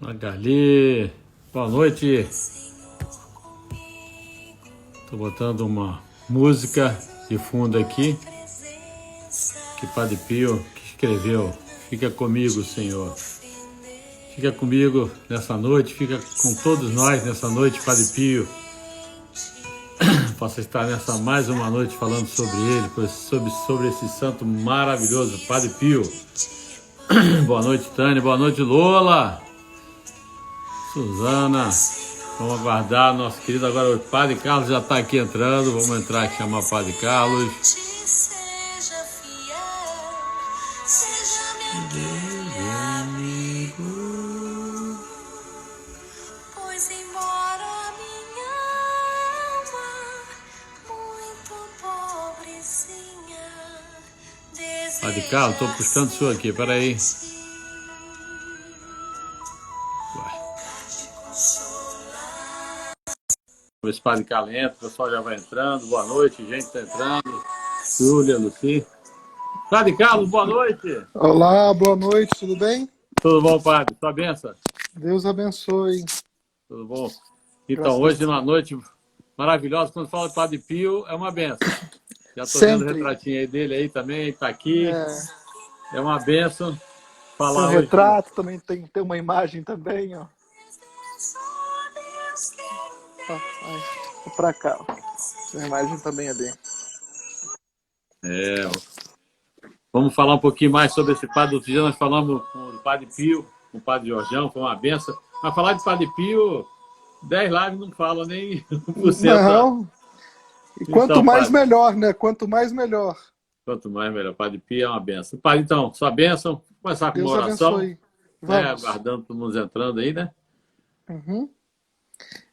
Magali, boa noite. Tô botando uma música de fundo aqui, que Padre Pio que escreveu. Fica comigo, Senhor. Fica comigo nessa noite, fica com todos nós nessa noite, Padre Pio. Possa estar nessa mais uma noite falando sobre ele, sobre esse santo maravilhoso, Padre Pio. Boa noite, Tânia. Boa noite, Lola. Suzana. Vamos aguardar nosso querido. Agora o Padre Carlos já está aqui entrando. Vamos entrar aqui, chamar o Padre Carlos. Pois embora minha alma muito pobrezinha Padre Carlos, estou buscando o senhor aqui, peraí. Vamos ver se o Padre Carlos entra, o pessoal já vai entrando. Boa noite, gente está entrando. Júlia, Luci. Padre Carlos, boa noite. Olá, boa noite, tudo bem? Tudo bom, Padre? Sua benção? Deus abençoe. Tudo bom? Então, Graças hoje uma noite maravilhosa. Quando fala de Padre Pio, é uma benção. Já estou vendo o Sempre. retratinho aí dele aí também, está aqui. É, É uma benção tem falar um hoje. retrato, também tem uma imagem também, ó. Pra cá, ó. Essa imagem também é bem. Vamos falar um pouquinho mais sobre esse Padre. Outro dia nós falamos com o Padre Pio, com o Padre Jorjão, foi uma benção. Mas falar de Padre Pio, 10 lives não fala nem 1%. Não, e quanto Então, mais padre, melhor, né? Quanto mais melhor. quanto mais melhor. Padre Pio é uma benção. Padre, então, sua benção. Vamos começar com Deus uma oração. abençoe. Né? Vamos. Aguardando todo mundo entrando aí, né? Uhum.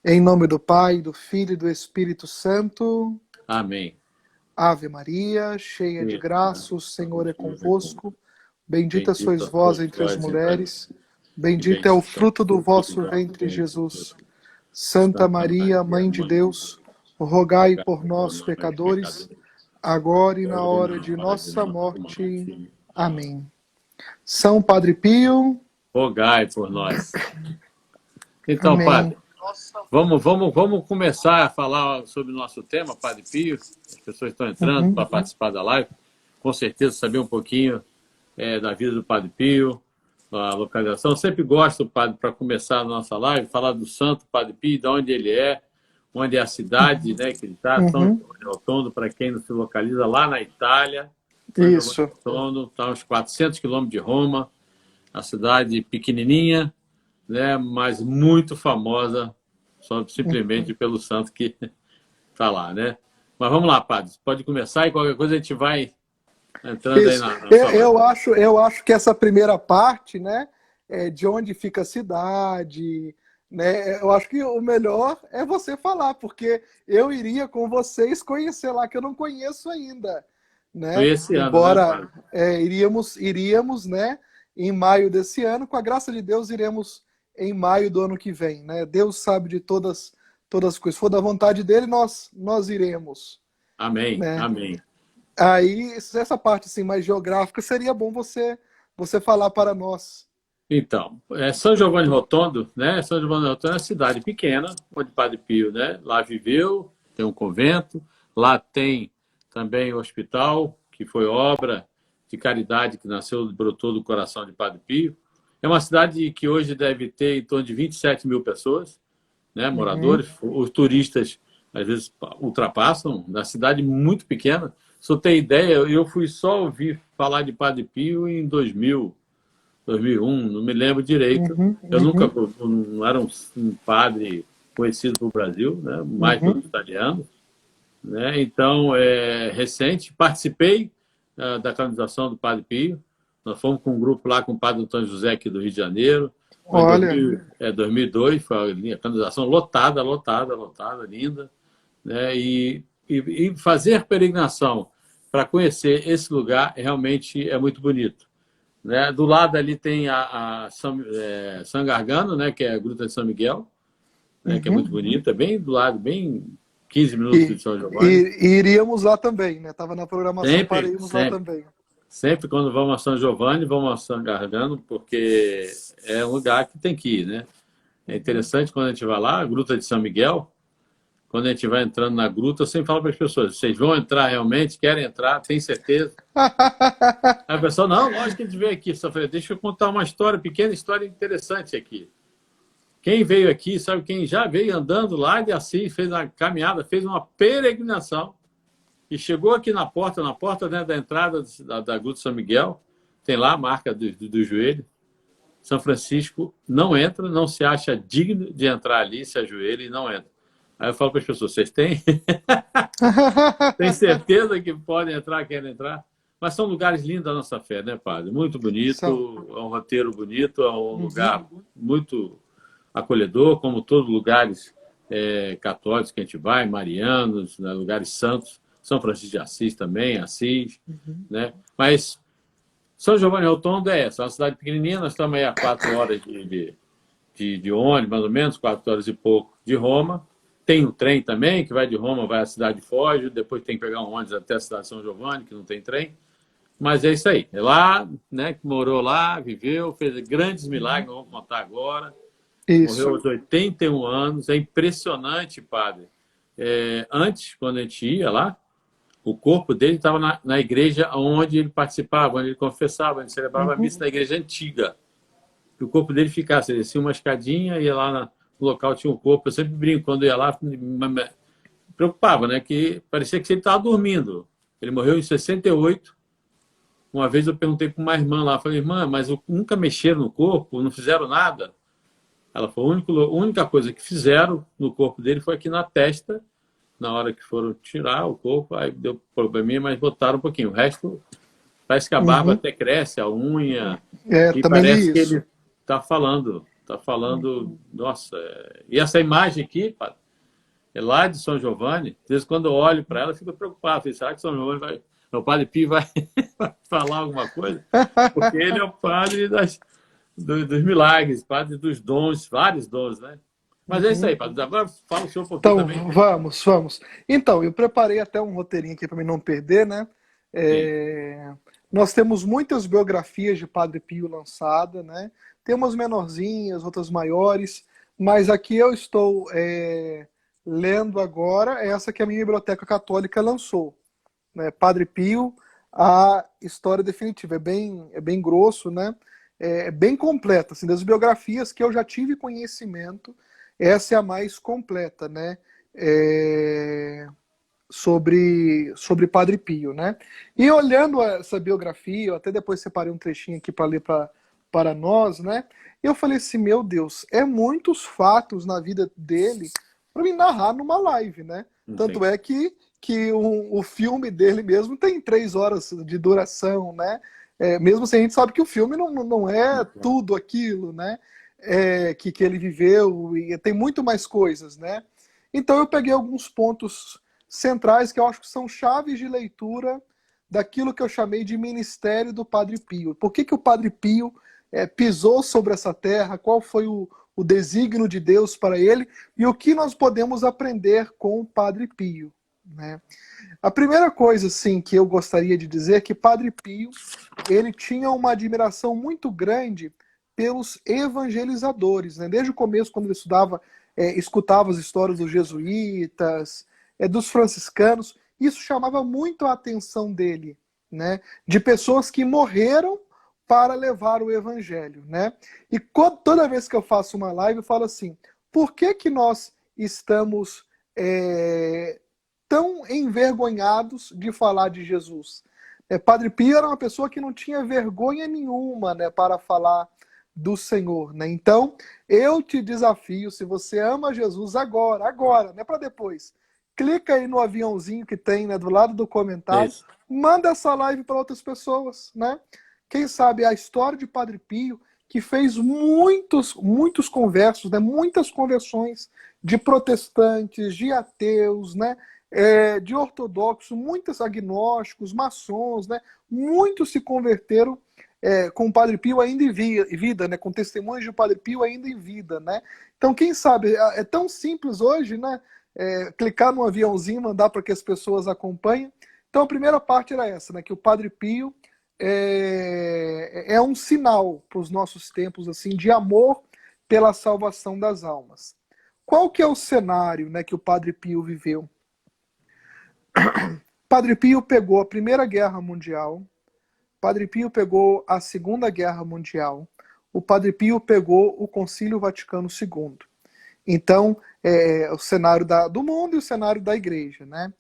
Em nome do Pai, do Filho e do Espírito Santo. Amém. Ave Maria, cheia de graça, o Senhor é convosco. Bendita sois Bendita vós sois entre as vós mulheres. Bendito é o fruto do vosso ventre, Jesus. Santa Maria, Mãe de Deus, rogai por nós, pecadores, agora e na hora de nossa morte. Amém. São Padre Pio. Rogai por nós. Então, Amém. Padre, vamos começar a falar sobre o nosso tema, Padre Pio. As pessoas estão entrando para participar da live. Com certeza, saber um pouquinho da vida do Padre Pio, a localização. Eu sempre gosto, Padre, para começar a nossa live, falar do santo Padre Pio, de onde ele é, onde é a cidade, né, que ele está, São Giovanni Rotondo, para quem não se localiza, lá na Itália. Isso. Rotondo, está a uns 400 quilômetros de Roma, a cidade pequenininha, né, mas muito famosa, só simplesmente pelo santo que está lá, né? Mas vamos lá, Padre, pode começar e qualquer coisa a gente vai entrando Isso. aí na sua Eu acho que essa primeira parte, né, de onde fica a cidade, né, eu acho que o melhor é você falar, porque eu iria com vocês conhecer lá, que eu não conheço ainda, né? Foi esse ano, Embora né, iríamos, né, em maio desse ano, com a graça de Deus iremos em maio do ano que vem, né? Deus sabe de todas as coisas. Se for da vontade dele, nós iremos, Amém, né? amém. Aí, essa parte assim, mais geográfica, seria bom você falar para nós. Então, São Giovanni Rotondo, né? São Giovanni Rotondo é uma cidade pequena, onde Padre Pio, né, lá viveu, tem um convento, lá tem também o hospital, que foi obra de caridade que nasceu, brotou do coração de Padre Pio. É uma cidade que hoje deve ter em torno de 27 mil pessoas, né, moradores. Os turistas, às vezes, ultrapassam, na cidade muito pequena. Se eu ter ideia, eu fui só ouvir falar de Padre Pio em 2000, 2001, não me lembro direito. Eu nunca não era um padre conhecido no Brasil, né, mais pelos italianos. Né? Então, recente, participei da canonização do Padre Pio. Nós fomos com um grupo lá com o Padre Antônio José aqui do Rio de Janeiro. Olha. Em 2002, foi a canonização lotada, linda. Né? E fazer peregrinação para conhecer esse lugar realmente é muito bonito. Né? Do lado ali tem a San Gargano, né? Que é a Gruta de São Miguel, né? Que é muito bonita, bem do lado, bem 15 minutos de São Giovanni. E iríamos lá também, né? Estava na programação para irmos lá também. Sempre quando vamos a São Giovanni, vamos a São Gargano, porque é um lugar que tem que ir, né? É interessante quando a gente vai lá, a Gruta de São Miguel, quando a gente vai entrando na gruta, eu sempre falo para as pessoas, vocês vão entrar realmente, querem entrar, tem certeza? Aí a pessoa, não, lógico que a gente veio aqui. Só falei, deixa eu contar uma história, pequena história interessante aqui. Quem veio aqui, sabe quem já veio andando lá de Assis, fez uma caminhada, fez uma peregrinação e chegou aqui na porta, né, da entrada da Gruta de São Miguel, tem lá a marca do joelho. São Francisco não entra, não se acha digno de entrar ali, se ajoelha e não entra. Aí eu falo para as pessoas, vocês têm? Tem certeza que podem entrar, querem entrar? Mas são lugares lindos da nossa fé, né, padre? Muito bonito, é um roteiro bonito, é um lugar muito acolhedor, como todos os lugares católicos que a gente vai, marianos, né, lugares santos, São Francisco de Assis também, Assis, né? Mas São Giovanni Rotondo é essa, é uma cidade pequenininha, nós estamos aí a 4 horas de ônibus, mais ou menos, 4 horas e pouco de Roma. Tem um trem também, que vai de Roma, vai à cidade de Foggia, depois tem que pegar um ônibus até a cidade de São Giovanni, que não tem trem. Mas é isso aí. É lá, né, que morou lá, viveu, fez grandes milagres, vamos contar agora. Isso. Morreu aos 81 anos. É impressionante, padre. Antes, quando a gente ia lá, o corpo dele estava na igreja onde ele participava, onde ele confessava, onde ele celebrava a missa na igreja antiga. E o corpo dele ficasse, ele descia uma escadinha, ia lá no local, tinha um corpo. Eu sempre brinco, quando ia lá, me preocupava, né? Que parecia que ele estava dormindo. Ele morreu em 68. Uma vez eu perguntei para uma irmã lá, falei, irmã, mas nunca mexeram no corpo, não fizeram nada? Ela falou, a única coisa que fizeram no corpo dele foi aqui na testa, na hora que foram tirar o corpo, aí deu probleminha, mas botaram um pouquinho. O resto, parece que a barba até cresce, a unha, e também parece que isso. ele está falando, nossa. E essa imagem aqui, é lá de São Giovanni, às vezes quando eu olho para ela, eu fico preocupado, falei, será que São Giovanni vai... O Padre Pio vai falar alguma coisa? Porque ele é o padre dos milagres, padre dos dons, vários dons, né? Mas é isso aí, padre. Agora fala o senhor um pouquinho então, também. Vamos. Então, eu preparei até um roteirinho aqui para mim não perder, né? Nós temos muitas biografias de Padre Pio lançadas, né? Tem umas menorzinhas, outras maiores, mas aqui eu estou lendo agora essa que a minha biblioteca católica lançou. Né, Padre Pio, a história definitiva. É bem grosso, né? É bem completa. Assim, das biografias que eu já tive conhecimento, essa é a mais completa, né? Sobre Padre Pio, né? E olhando essa biografia, eu até depois separei um trechinho aqui para ler para nós, né? Eu falei assim, meu Deus, muitos fatos na vida dele para me narrar numa live, né? Tanto é que o filme dele mesmo tem 3 horas de duração, né? Mesmo assim, a gente sabe que o filme não é tudo aquilo, né? Que ele viveu, e tem muito mais coisas, né? Então eu peguei alguns pontos centrais que eu acho que são chaves de leitura daquilo que eu chamei de ministério do Padre Pio. Por que o Padre Pio pisou sobre essa terra? Qual foi o desígnio de Deus para ele? E o que nós podemos aprender com o Padre Pio? Né? A primeira coisa, assim, que eu gostaria de dizer é que Padre Pio, ele tinha uma admiração muito grande pelos evangelizadores, né? Desde o começo, quando ele escutava as histórias dos jesuítas, dos franciscanos, isso chamava muito a atenção dele, né? De pessoas que morreram para levar o evangelho, né? E toda vez que eu faço uma live, eu falo assim, por que nós estamos tão envergonhados de falar de Jesus? Padre Pio era uma pessoa que não tinha vergonha nenhuma, né, para falar do Senhor, né? Então, eu te desafio, se você ama Jesus agora, não é para depois. Clica aí no aviãozinho que tem, né, do lado do comentário, manda essa live para outras pessoas, né? Quem sabe a história de Padre Pio, que fez muitos conversos, né, muitas conversões de protestantes, de ateus, né, de ortodoxos, muitos agnósticos, maçons, né, muitos se converteram com o Padre Pio ainda em vida, né, com testemunhos de Padre Pio ainda em vida, né? Então, quem sabe, é tão simples hoje, né, clicar no aviãozinho, mandar para que as pessoas acompanhem. Então, a primeira parte era essa, né, que o Padre Pio é um sinal para os nossos tempos assim de amor pela salvação das almas. Qual que é o cenário, né, que o Padre Pio viveu? Padre Pio pegou a Primeira Guerra Mundial, Padre Pio pegou a Segunda Guerra Mundial, o Padre Pio pegou o Concílio Vaticano II. Então, o cenário do mundo e o cenário da igreja, né?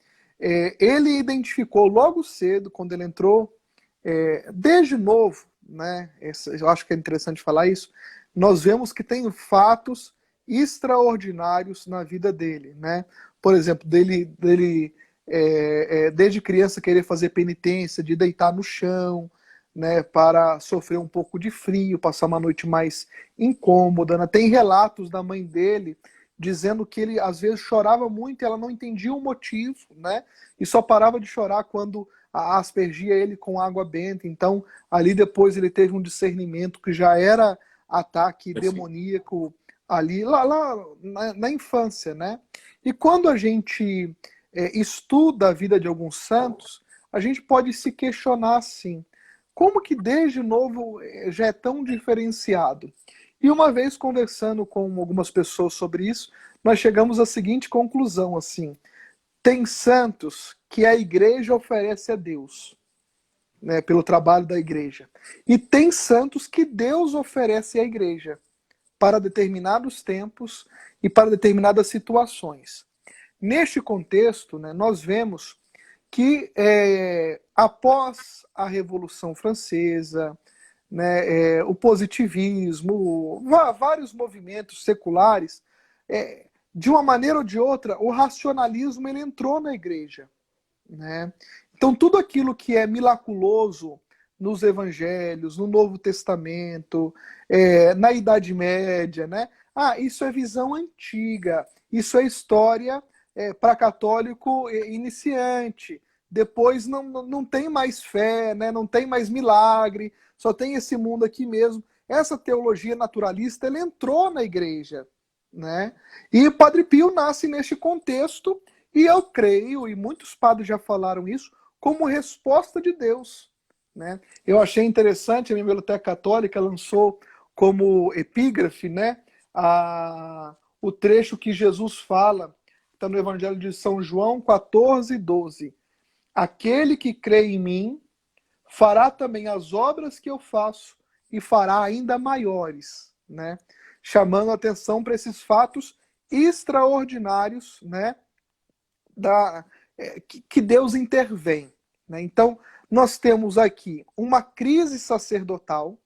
Ele identificou logo cedo, quando ele entrou, desde novo, né? Eu acho que é interessante falar isso, nós vemos que tem fatos extraordinários na vida dele, né? Por exemplo, desde criança querer fazer penitência, de deitar no chão, né, para sofrer um pouco de frio, passar uma noite mais incômoda, né? Tem relatos da mãe dele dizendo que ele às vezes chorava muito e ela não entendia o motivo, né? E só parava de chorar quando aspergia ele com água benta. Então, ali depois ele teve um discernimento que já era ataque demoníaco ali, lá na infância, né? E quando a gente estuda a vida de alguns santos, a gente pode se questionar assim, como que desde novo já é tão diferenciado? E uma vez conversando com algumas pessoas sobre isso, nós chegamos à seguinte conclusão, assim, tem santos que a igreja oferece a Deus, né, pelo trabalho da igreja. E tem santos que Deus oferece à igreja para determinados tempos e para determinadas situações. Neste contexto, né, nós vemos que após a Revolução Francesa, né, o positivismo, vários movimentos seculares, de uma maneira ou de outra, o racionalismo ele entrou na igreja, né? Então tudo aquilo que é miraculoso nos evangelhos, no Novo Testamento, na Idade Média, né? Isso é visão antiga, isso é história para católico iniciante. Depois não tem mais fé, né? Não tem mais milagre, só tem esse mundo aqui mesmo. Essa teologia naturalista ela entrou na igreja, né? E o Padre Pio nasce neste contexto, e eu creio, e muitos padres já falaram isso, como resposta de Deus, né? Eu achei interessante, a minha Biblioteca Católica lançou como epígrafe, né, o trecho que Jesus fala, está no Evangelho de São João 14:12. Aquele que crê em mim fará também as obras que eu faço e fará ainda maiores, né? Chamando a atenção para esses fatos extraordinários, né, que Deus intervém, né? Então, nós temos aqui uma crise sacerdotal,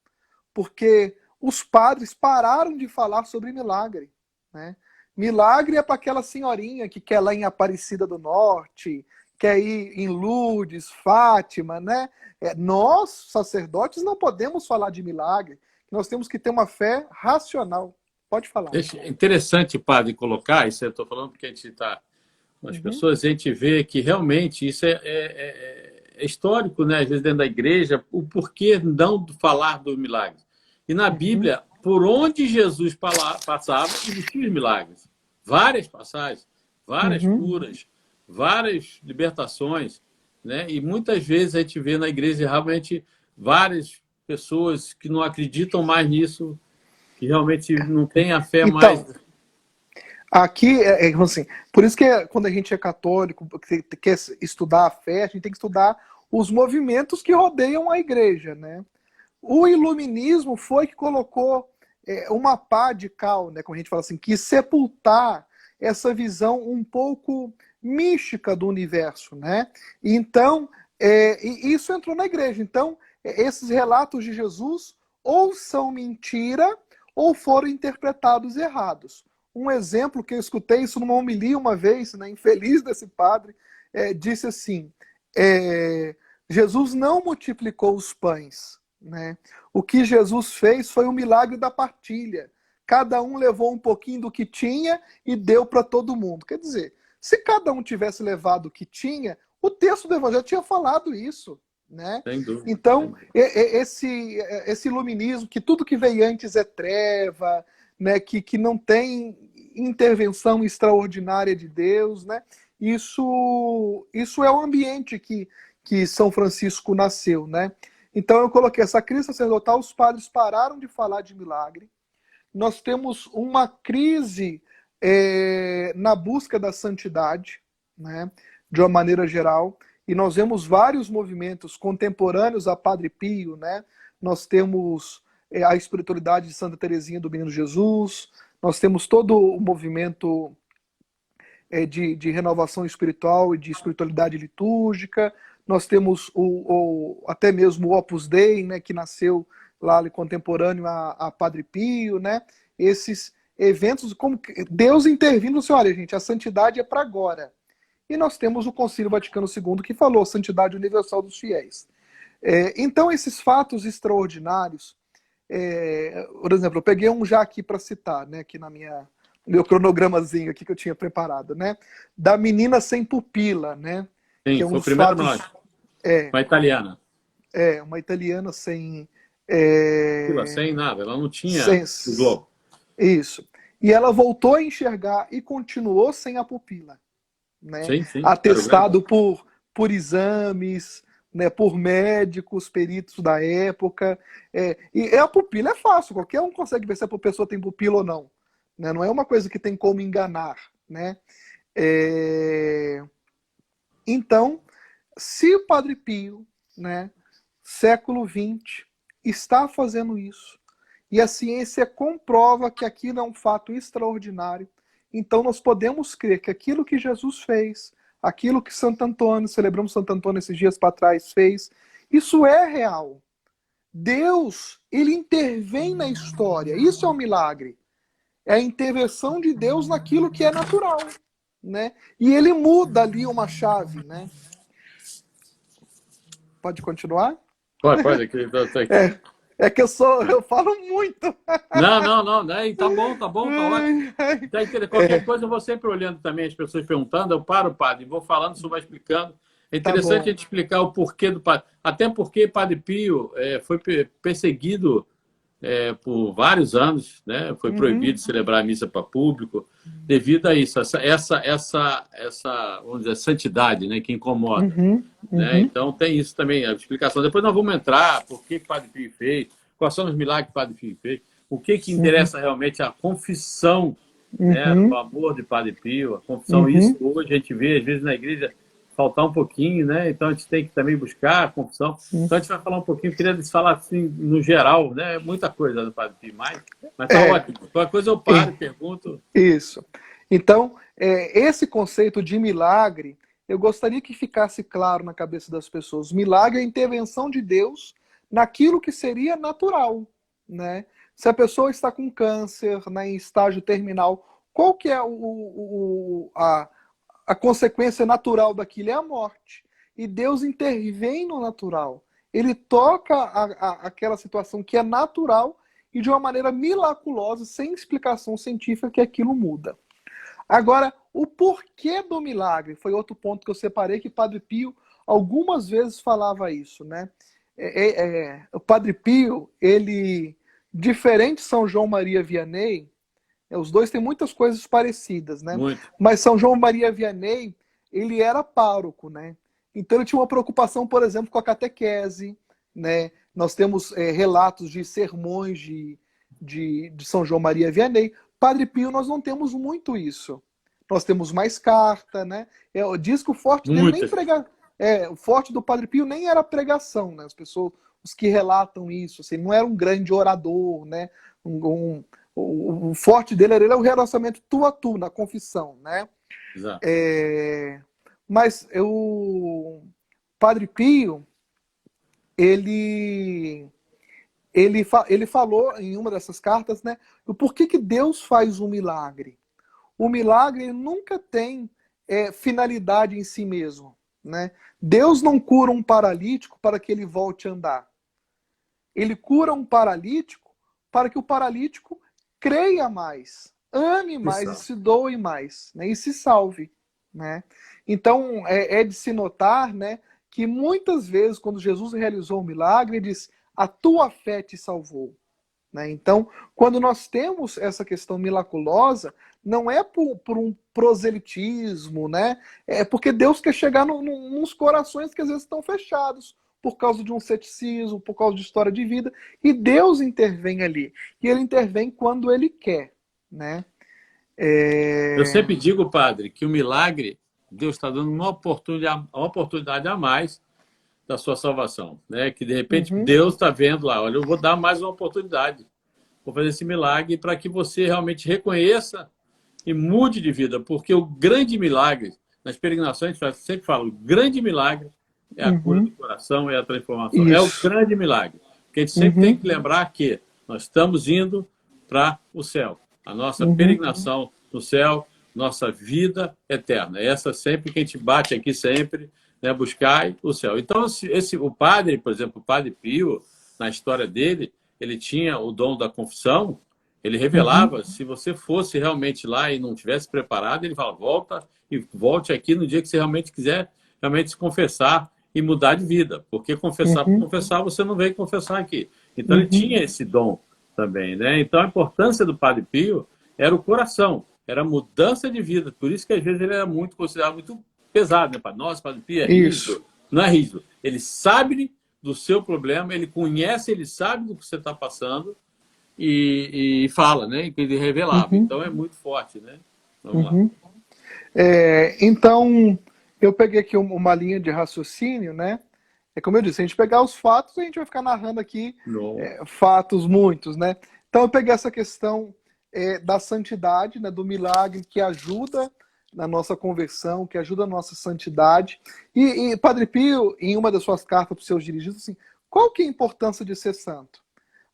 porque os padres pararam de falar sobre milagre, né? Milagre é para aquela senhorinha que quer lá em Aparecida do Norte, quer ir em Lourdes, Fátima, né? Nós, sacerdotes, não podemos falar de milagre. Nós temos que ter uma fé racional. Pode falar. É interessante, padre, colocar, isso eu estou falando porque a gente está com as pessoas, a gente vê que realmente isso é histórico, né? Às vezes dentro da igreja, o porquê não falar dos milagres. E na Bíblia, por onde Jesus passava, existiam os milagres. Várias passagens, várias curas, várias libertações, né? E muitas vezes a gente vê na igreja realmente várias pessoas que não acreditam mais nisso, que realmente não têm a fé mais. Aqui, assim, por isso que quando a gente é católico, quer estudar a fé, a gente tem que estudar os movimentos que rodeiam a igreja, né? O iluminismo foi que colocou uma pá de cal, né, como a gente fala assim, que sepultar essa visão um pouco mística do universo, né? Então, isso entrou na igreja. Então, esses relatos de Jesus ou são mentira ou foram interpretados errados. Um exemplo que eu escutei isso numa homilia uma vez, né, infeliz desse padre, disse assim, Jesus não multiplicou os pães, né? O que Jesus fez foi um milagre da partilha. Cada um levou um pouquinho do que tinha e deu para todo mundo. Quer dizer, se cada um tivesse levado o que tinha, o texto do Evangelho tinha falado isso, né? Sem dúvida. Então, esse iluminismo, que tudo que veio antes é treva, né? Que não tem intervenção extraordinária de Deus, né? Isso é o ambiente que São Francisco nasceu, né? Então eu coloquei essa crise sacerdotal, os padres pararam de falar de milagre. Nós temos uma crise na busca da santidade, né, de uma maneira geral, e nós vemos vários movimentos contemporâneos a Padre Pio, né? Nós temos a espiritualidade de Santa Teresinha do Menino Jesus, nós temos todo o movimento de renovação espiritual e de espiritualidade litúrgica, nós temos até mesmo o Opus Dei, né, que nasceu lá contemporâneo a Padre Pio, né? Esses eventos, como Deus intervindo, assim, olha, gente, a santidade é para agora. E nós temos o Concílio Vaticano II que falou santidade universal dos fiéis. Então, esses fatos extraordinários, por exemplo, eu peguei um já aqui para citar, né, aqui meu cronogramazinho aqui que eu tinha preparado, né, da menina sem pupila, né? Sim, que é foi o primeiro fatos, nós. Uma italiana. Uma italiana sem... Sem nada, ela não tinha o globo. Isso. E ela voltou a enxergar e continuou sem a pupila, né? Sim, atestado por exames, né, por médicos, peritos da época. E a pupila é fácil, qualquer um consegue ver se a pessoa tem pupila ou não. Né? Não é uma coisa que tem como enganar. Né? Então, se o Padre Pio, né, século XX, está fazendo isso, e a ciência comprova que aquilo é um fato extraordinário, então nós podemos crer que aquilo que Jesus fez, aquilo que Santo Antônio, celebramos Santo Antônio esses dias para trás, fez, isso é real. Deus, ele intervém na história, isso é um milagre. É a intervenção de Deus naquilo que é natural, né? E ele muda ali uma chave, né? Pode continuar? Pode. É que eu falo muito. Não, tá bom, tá ótimo. Qualquer coisa eu vou sempre olhando também as pessoas perguntando, eu paro, padre, vou falando, o senhor vai explicando. É interessante a gente explicar o porquê do padre. Até porque Padre Pio foi perseguido por vários anos, né? Foi proibido de celebrar a missa para público devido a isso, essa vamos dizer, santidade, né, que incomoda. Né? Então tem isso também, a explicação. Depois nós vamos entrar por que Padre Pio fez, quais são os milagres que Padre Pio fez, o que interessa realmente a confissão, né, o amor de Padre Pio, a confissão. Isso hoje a gente vê, às vezes, na igreja faltar um pouquinho, né? Então a gente tem que também buscar a confissão. Então a gente vai falar um pouquinho, queria falar assim, no geral, né? Muita coisa do Padre Pio, mas tá ótimo. Qualquer coisa eu paro, pergunto. Isso. Então, esse conceito de milagre, eu gostaria que ficasse claro na cabeça das pessoas. Milagre é a intervenção de Deus naquilo que seria natural, né? Se a pessoa está com câncer, né, em estágio terminal, qual que é a consequência natural daquilo? É a morte. E Deus intervém no natural. Ele toca aquela situação que é natural e de uma maneira miraculosa, sem explicação científica, que aquilo muda. Agora, o porquê do milagre foi outro ponto que eu separei, que Padre Pio algumas vezes falava isso, né? O Padre Pio, ele, diferente de São João Maria Vianney, os dois têm muitas coisas parecidas, né? Muito. Mas São João Maria Vianney, ele era pároco, né? Então ele tinha uma preocupação, por exemplo, com a catequese, né? Nós temos relatos de sermões de São João Maria Vianney. Padre Pio, nós não temos muito isso. Nós temos mais carta, né? Diz que o forte dele nem pregar. O forte do Padre Pio nem era pregação, né? As pessoas, os que relatam isso, assim, não era um grande orador, né? O forte dele era o relacionamento tu a tu, na confissão, né? Exato. Mas o Padre Pio, ele falou em uma dessas cartas, né, o porquê que Deus faz um milagre. O milagre nunca tem finalidade em si mesmo, né? Deus não cura um paralítico para que ele volte a andar. Ele cura um paralítico para que o paralítico creia mais, ame mais e se doe mais, né, e se salve, né? Então é de se notar, né, que muitas vezes quando Jesus realizou um milagre, ele diz: a tua fé te salvou. Né? Então, quando nós temos essa questão miraculosa, não é por um proselitismo, né? É porque Deus quer chegar nos corações que às vezes estão fechados. por causa de um ceticismo, por causa de história de vida, e Deus intervém ali. E ele intervém quando ele quer, né? Eu sempre digo, padre, que o milagre, Deus está dando uma oportunidade a mais da sua salvação, né? Que de repente Deus está vendo lá, olha, eu vou dar mais uma oportunidade, vou fazer esse milagre para que você realmente reconheça e mude de vida, porque o grande milagre, nas peregrinações, a gente sempre fala, o grande milagre é a cura do coração, é a transformação. Isso. É o grande milagre. Porque a gente sempre tem que lembrar que nós estamos indo para o céu. A nossa peregrinação no céu, nossa vida eterna. Essa sempre que a gente bate aqui sempre, né, buscar o céu. Então, o padre, por exemplo, o padre Pio, na história dele, ele tinha o dom da confissão, ele revelava, se você fosse realmente lá e não tivesse preparado, ele fala, volta e volte aqui no dia que você realmente quiser realmente se confessar e mudar de vida. Porque confessar por confessar, você não veio confessar aqui. Então ele tinha esse dom também, né? Então a importância do Padre Pio era o coração, era a mudança de vida. Por isso que às vezes ele era muito considerado muito pesado, né? Nossa, Padre Pio é rígido. Não é rígido. Ele sabe do seu problema, ele conhece, ele sabe do que você está passando, e fala, né? Ele revelava. Então é muito forte, né? Vamos lá. Então, eu peguei aqui uma linha de raciocínio, né? É como eu disse, se a gente pegar os fatos, a gente vai ficar narrando aqui fatos muitos, né? Então eu peguei essa questão da santidade, né? Do milagre que ajuda na nossa conversão, que ajuda a nossa santidade. E Padre Pio, em uma das suas cartas para os seus dirigidos, assim, qual que é a importância de ser santo?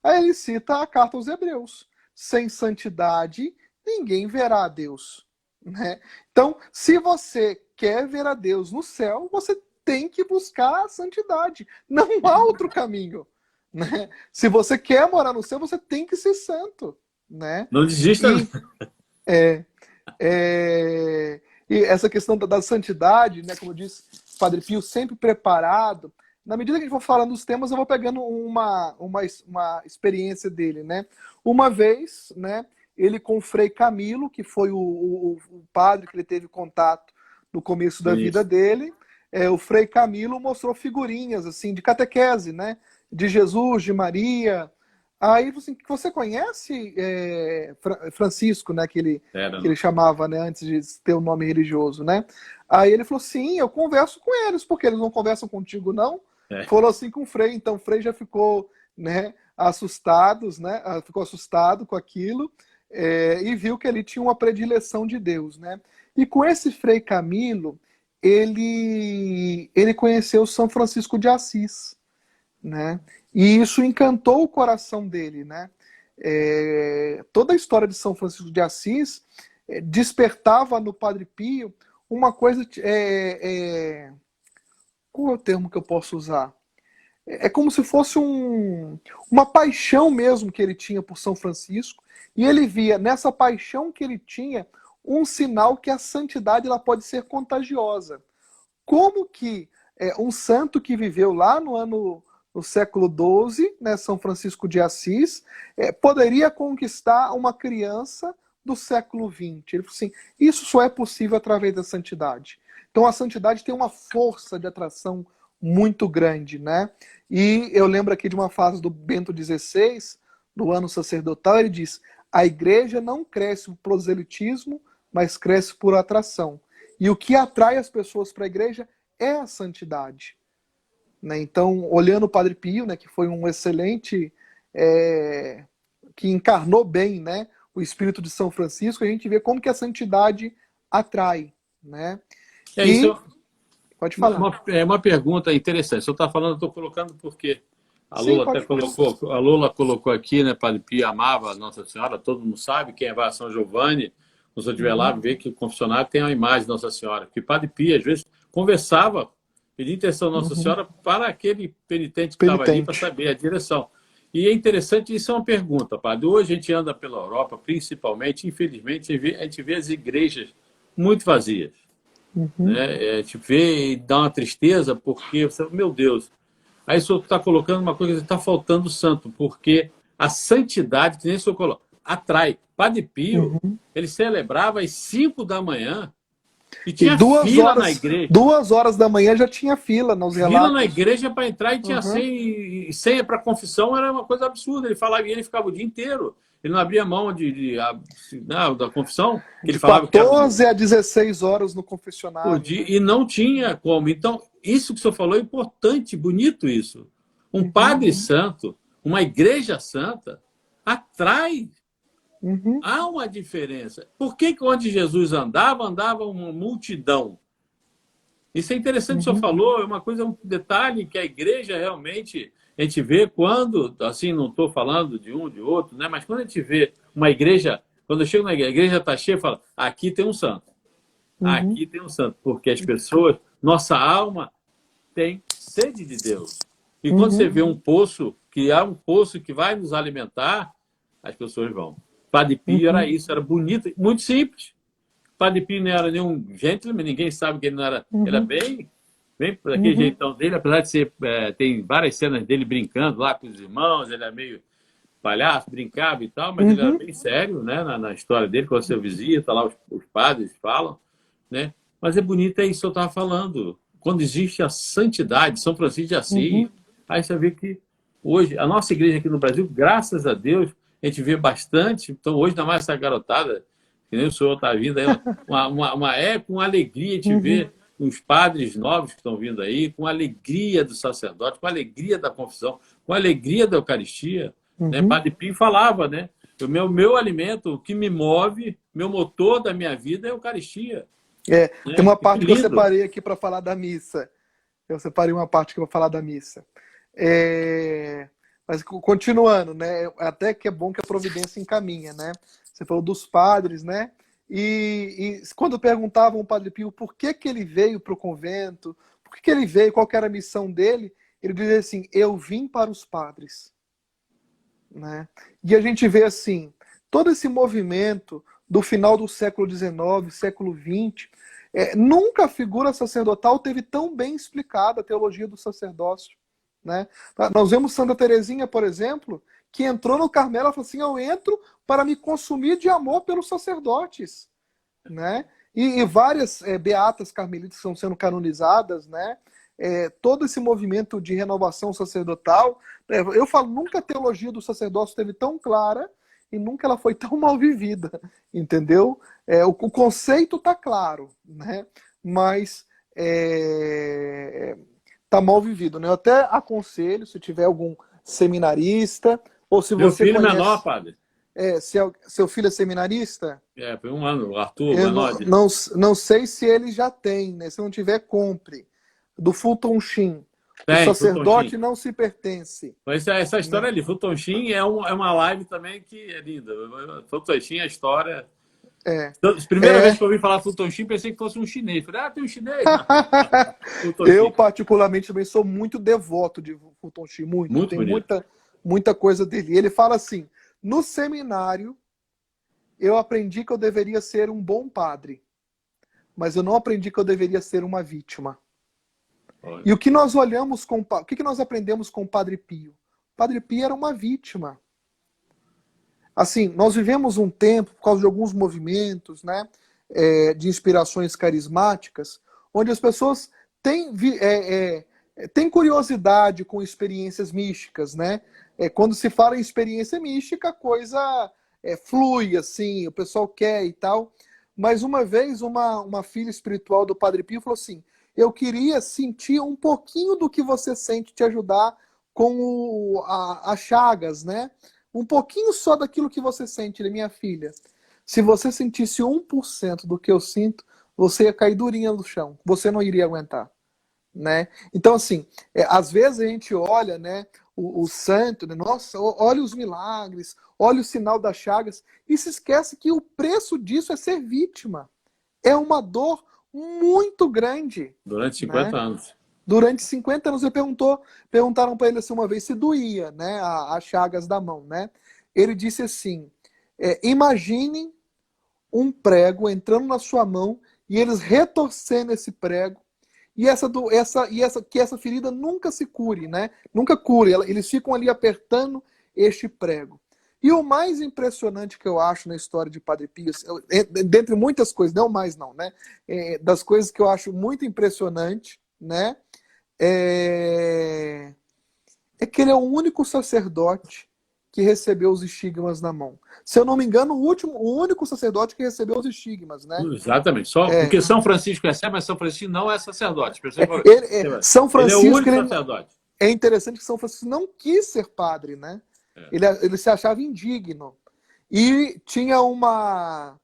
Aí ele cita a carta aos Hebreus. Sem santidade, ninguém verá a Deus. Né? Então, se você quer ver a Deus no céu, você tem que buscar a santidade. Não há outro caminho. Né? Se você quer morar no céu, você tem que ser santo. Né? Não desista. E essa questão da santidade, né, como eu disse, Padre Pio sempre preparado. Na medida que a gente for falando dos temas, eu vou pegando uma experiência dele, né? Uma vez, né, ele com o Frei Camilo, que foi o padre que ele teve contato no começo da vida dele, o Frei Camilo mostrou figurinhas assim de catequese, né? De Jesus, de Maria. Aí assim, você conhece Francisco, né? Que ele chamava, né? Antes de ter o nome religioso, né? Aí ele falou: sim, eu converso com eles, porque eles não conversam contigo, não. Falou assim com o Frei, então o Frei já ficou, né, ficou assustado com aquilo, e viu que ele tinha uma predileção de Deus, né? E com esse Frei Camilo, ele conheceu São Francisco de Assis, né? E isso encantou o coração dele, né? Toda a história de São Francisco de Assis despertava no Padre Pio uma coisa... qual é o termo que eu posso usar? É como se fosse uma paixão mesmo que ele tinha por São Francisco, e ele via nessa paixão que ele tinha um sinal que a santidade ela pode ser contagiosa. Como que um santo que viveu lá no século XII, né, São Francisco de Assis, poderia conquistar uma criança do século XX? Ele falou assim, isso só é possível através da santidade. Então a santidade tem uma força de atração muito grande, né? E eu lembro aqui de uma frase do Bento XVI, do ano sacerdotal, ele diz: a igreja não cresce por proselitismo, mas cresce por atração. E o que atrai as pessoas para a igreja é a santidade. Né? Então, olhando o Padre Pio, né, que foi um excelente, que encarnou bem, né, o espírito de São Francisco, a gente vê como que a santidade atrai, né? Pode falar. Uma pergunta interessante. Você está falando, eu estou colocando porque a Lula até colocou, a Lula colocou aqui, né, Padre Pio amava a Nossa Senhora, todo mundo sabe, quem vai a São Giovanni, se você estiver lá, vê que o confessionário tem a imagem de Nossa Senhora, que Padre Pio, às vezes, conversava, pedia intercessão de Nossa Senhora para aquele penitente que estava ali para saber a direção. E é interessante, isso é uma pergunta, Padre. Hoje a gente anda pela Europa, principalmente, infelizmente, a gente vê as igrejas muito vazias. Né? A gente vê e dá uma tristeza, porque, meu Deus, aí o senhor está colocando uma coisa que está faltando santo, porque a santidade, que nem o senhor coloca, atrai. Padre Pio, ele celebrava às 5 da manhã, E E tinha fila na igreja. 2 horas da manhã já tinha fila nos Fila relatos. na igreja para entrar e tinha Uhum. senha para confissão, era uma coisa absurda. Ele falava e ele ficava o dia inteiro. Ele não abria mão da confissão, que ele De falava que era 14 a 16 horas no por confessionário, dia, né? e não tinha como. Então, isso que o senhor falou é importante, bonito isso. Um padre santo, uma igreja santa, atrai. Uhum. Há uma diferença. Por que onde Jesus andava uma multidão? Isso é interessante, o senhor falou, é uma coisa, um detalhe que a igreja realmente, a gente vê quando, assim, não estou falando de um, de outro, né? Mas quando a gente vê uma igreja, quando eu chego na igreja, a igreja está cheia, fala, aqui tem um santo, aqui tem um santo, porque as pessoas, nossa alma tem sede de Deus. E quando você vê um poço, que há um poço que vai nos alimentar, as pessoas vão. Padre Pio era isso, era bonito, muito simples. Padre Pio não era nenhum gentleman, ninguém sabe que ele não era. Ele era bem daquele jeitão dele, apesar de ser. Tem várias cenas dele brincando lá com os irmãos, ele era meio palhaço, brincava e tal, mas ele era bem sério, né, na história dele, quando você visita lá, os padres falam, né? Mas é bonito, é isso que eu estava falando. Quando existe a santidade, São Francisco de Assis, aí você vê que hoje, a nossa igreja aqui no Brasil, graças a Deus, a gente vê bastante. Então, hoje, ainda mais essa garotada, que nem o senhor está vindo aí, com alegria de ver os padres novos que estão vindo aí, com alegria do sacerdote, com alegria da confissão, com alegria da Eucaristia. Né? Padre Pio falava, né? O meu alimento, o que me move, meu motor da minha vida é a Eucaristia. Tem uma parte que eu lindo. separei aqui para falar da missa. Eu separei uma parte que eu vou falar da missa. Mas continuando, né? Até que é bom que a providência encaminha, né? Você falou dos padres, né? E quando perguntavam ao Padre Pio por que ele veio para o convento, por que ele veio, qual que era a missão dele, ele dizia assim, eu vim para os padres. Né? E a gente vê assim, todo esse movimento do final do século XIX, século XX, nunca a figura sacerdotal teve tão bem explicada a teologia do sacerdócio. Né? Nós vemos Santa Teresinha, por exemplo, que entrou no Carmelo e falou assim, eu entro para me consumir de amor pelos sacerdotes. Né? E várias beatas carmelitas estão sendo canonizadas, né? Todo esse movimento de renovação sacerdotal, eu falo, nunca a teologia do sacerdócio esteve tão clara e nunca ela foi tão mal vivida, entendeu? O conceito está claro, né? Mas está mal vivido, né? Eu até aconselho, se tiver algum seminarista, ou se Meu você filho conhece... menor, padre. Seu filho é seminarista? Foi um ano, o Arthur, Eu menor. não sei se ele já tem, né? Se não tiver, compre. Do Fulton Sheen. O sacerdote não se pertence. Mas essa história ali, Fulton Sheen é uma live também que é linda. Fulton Sheen, a história... Primeira vez que eu ouvi falar Fulton Sheen, pensei que fosse um chinês. Falei, tem um chinês. Eu, particularmente, também sou muito devoto de Fulton Sheen. Muito. Tem muita coisa dele. Ele fala assim, no seminário, eu aprendi que eu deveria ser um bom padre. Mas eu não aprendi que eu deveria ser uma vítima. E o que nós olhamos o que nós aprendemos com o Padre Pio? O Padre Pio era uma vítima. Assim, nós vivemos um tempo, por causa de alguns movimentos, né, de inspirações carismáticas, onde as pessoas têm curiosidade com experiências místicas, né? Quando se fala em experiência mística, a coisa flui, assim, o pessoal quer e tal. Mas uma vez, uma filha espiritual do Padre Pio falou assim, eu queria sentir um pouquinho do que você sente, te ajudar com as chagas, né? Um pouquinho só daquilo que você sente, minha filha. Se você sentisse 1% do que eu sinto, você ia cair durinha no chão. Você não iria aguentar. Né? Então, assim, às vezes a gente olha, né, o santo, né? Nossa, olha os milagres, olha o sinal das chagas, e se esquece que o preço disso é ser vítima. É uma dor muito grande. Durante 50 né? anos. Durante 50 anos, perguntaram para ele assim uma vez se doía, né, as chagas da mão. Né? Ele disse assim, imaginem um prego entrando na sua mão e eles retorcendo esse prego, e que essa ferida nunca se cure, né? Nunca cure. Eles ficam ali apertando este prego. E o mais impressionante que eu acho na história de Padre Pio, dentre muitas coisas, não mais não, né? Das coisas que eu acho muito impressionante, né? É, é que ele é o único sacerdote que recebeu os estigmas na mão. Se eu não me engano, o único sacerdote que recebeu os estigmas, né? Exatamente. Só porque São Francisco recebe, mas São Francisco não é sacerdote. São Ele é o Francisco, único sacerdote. é interessante que São Francisco não quis ser padre, né? Ele se achava indigno. E tinha uma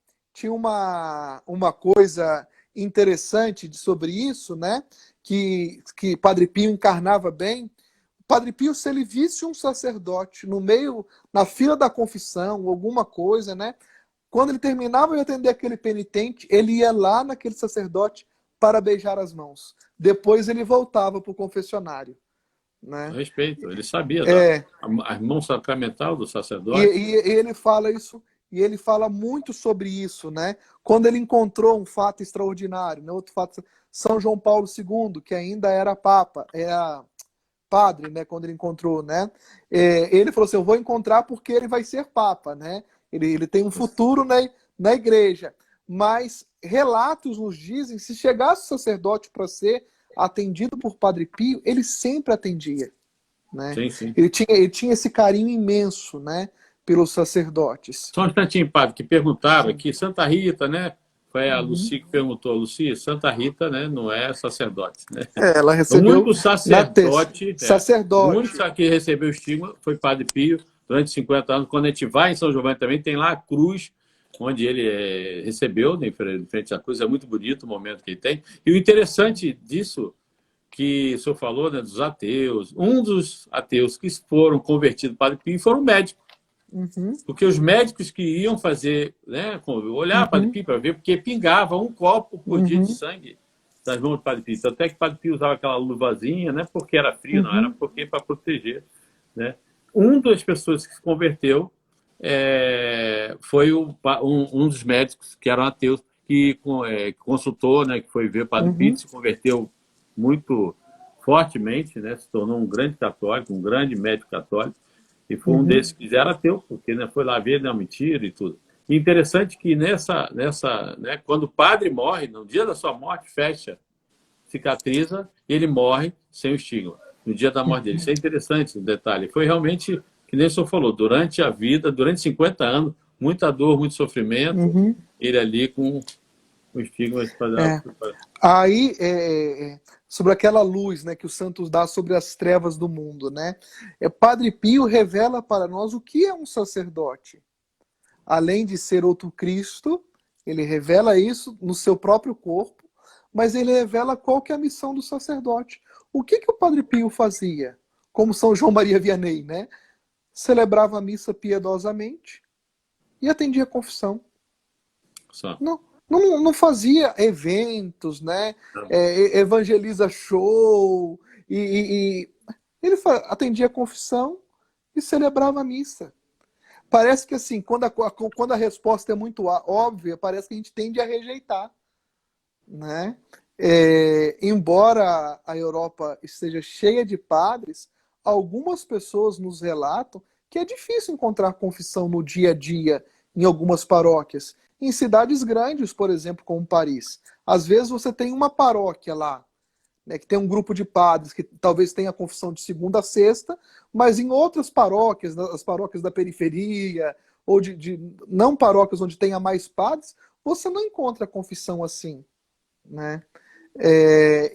coisa interessante sobre isso, né? Que Padre Pio encarnava bem. Padre Pio, se ele visse um sacerdote no meio, na fila da confissão, alguma coisa, né? Quando ele terminava de atender aquele penitente, ele ia lá naquele sacerdote para beijar as mãos. Depois ele voltava para o confessionário, né? Respeito, ele sabia a mão sacramental do sacerdote. E ele fala isso, e ele fala muito sobre isso, né? Quando ele encontrou um fato extraordinário, né? Outro fato, São João Paulo II, que ainda era papa, padre, né? Quando ele encontrou, né? Ele falou assim: eu vou encontrar porque ele vai ser papa, né? Ele tem um futuro na igreja. Mas relatos nos dizem, se chegasse o sacerdote para ser atendido por Padre Pio, ele sempre atendia, né? Sim, sim. Ele tinha esse carinho imenso, né, pelos sacerdotes. Só um instantinho, padre, que perguntava que Santa Rita, né? Foi a Lucy que perguntou. Lucy, Santa Rita, né, não é sacerdote, né? Ela recebeu o único sacerdote, sacerdote. O único que recebeu o estigma foi Padre Pio durante 50 anos. Quando a gente vai em São Giovanni também, tem lá a cruz onde ele recebeu, né, em frente à cruz. É muito bonito o momento que ele tem. E o interessante disso, que o senhor falou, né, dos ateus, um dos ateus que foram convertidos para Padre Pio foram médicos. Porque os médicos que iam fazer, né, olhar Padre Pio para ver, porque pingava um copo por dia de sangue das mãos do Padre Pio. Até que o Padre Pio usava aquela luvazinha, né, porque era frio, não era porque para proteger, né. Um das pessoas que se converteu foi um dos médicos que eram ateus, que consultou, né, que foi ver o Padre Pio, se converteu muito fortemente, né, se tornou um grande católico, um grande médico católico. E foi um desses que era ateu, porque, né, foi lá ver, não, mentira e tudo. E interessante que né, quando o padre morre, no dia da sua morte, fecha, cicatriza, e ele morre sem o estigma, no dia da morte dele. Isso é interessante, o detalhe. Foi realmente, que nem o senhor falou, durante a vida, durante 50 anos, muita dor, muito sofrimento, ele ali com o estigma. Aí, sobre aquela luz, né, que os santos dão sobre as trevas do mundo, né? Padre Pio revela para nós o que é um sacerdote. Além de ser outro Cristo, ele revela isso no seu próprio corpo, mas ele revela qual que é a missão do sacerdote. O que o Padre Pio fazia? Como São João Maria Vianney, né? Celebrava a missa piedosamente e atendia a confissão. Não fazia eventos, né? Evangeliza show, ele atendia a confissão e celebrava a missa. Parece que assim, quando a resposta é muito óbvia, parece que a gente tende a rejeitar, né? Embora a Europa esteja cheia de padres, algumas pessoas nos relatam que é difícil encontrar confissão no dia a dia em algumas paróquias. Em cidades grandes, por exemplo, como Paris. Às vezes você tem uma paróquia lá, né, que tem um grupo de padres que talvez tenha confissão de segunda a sexta, mas em outras paróquias, as paróquias da periferia, ou de não paróquias onde tenha mais padres, você não encontra confissão assim, né?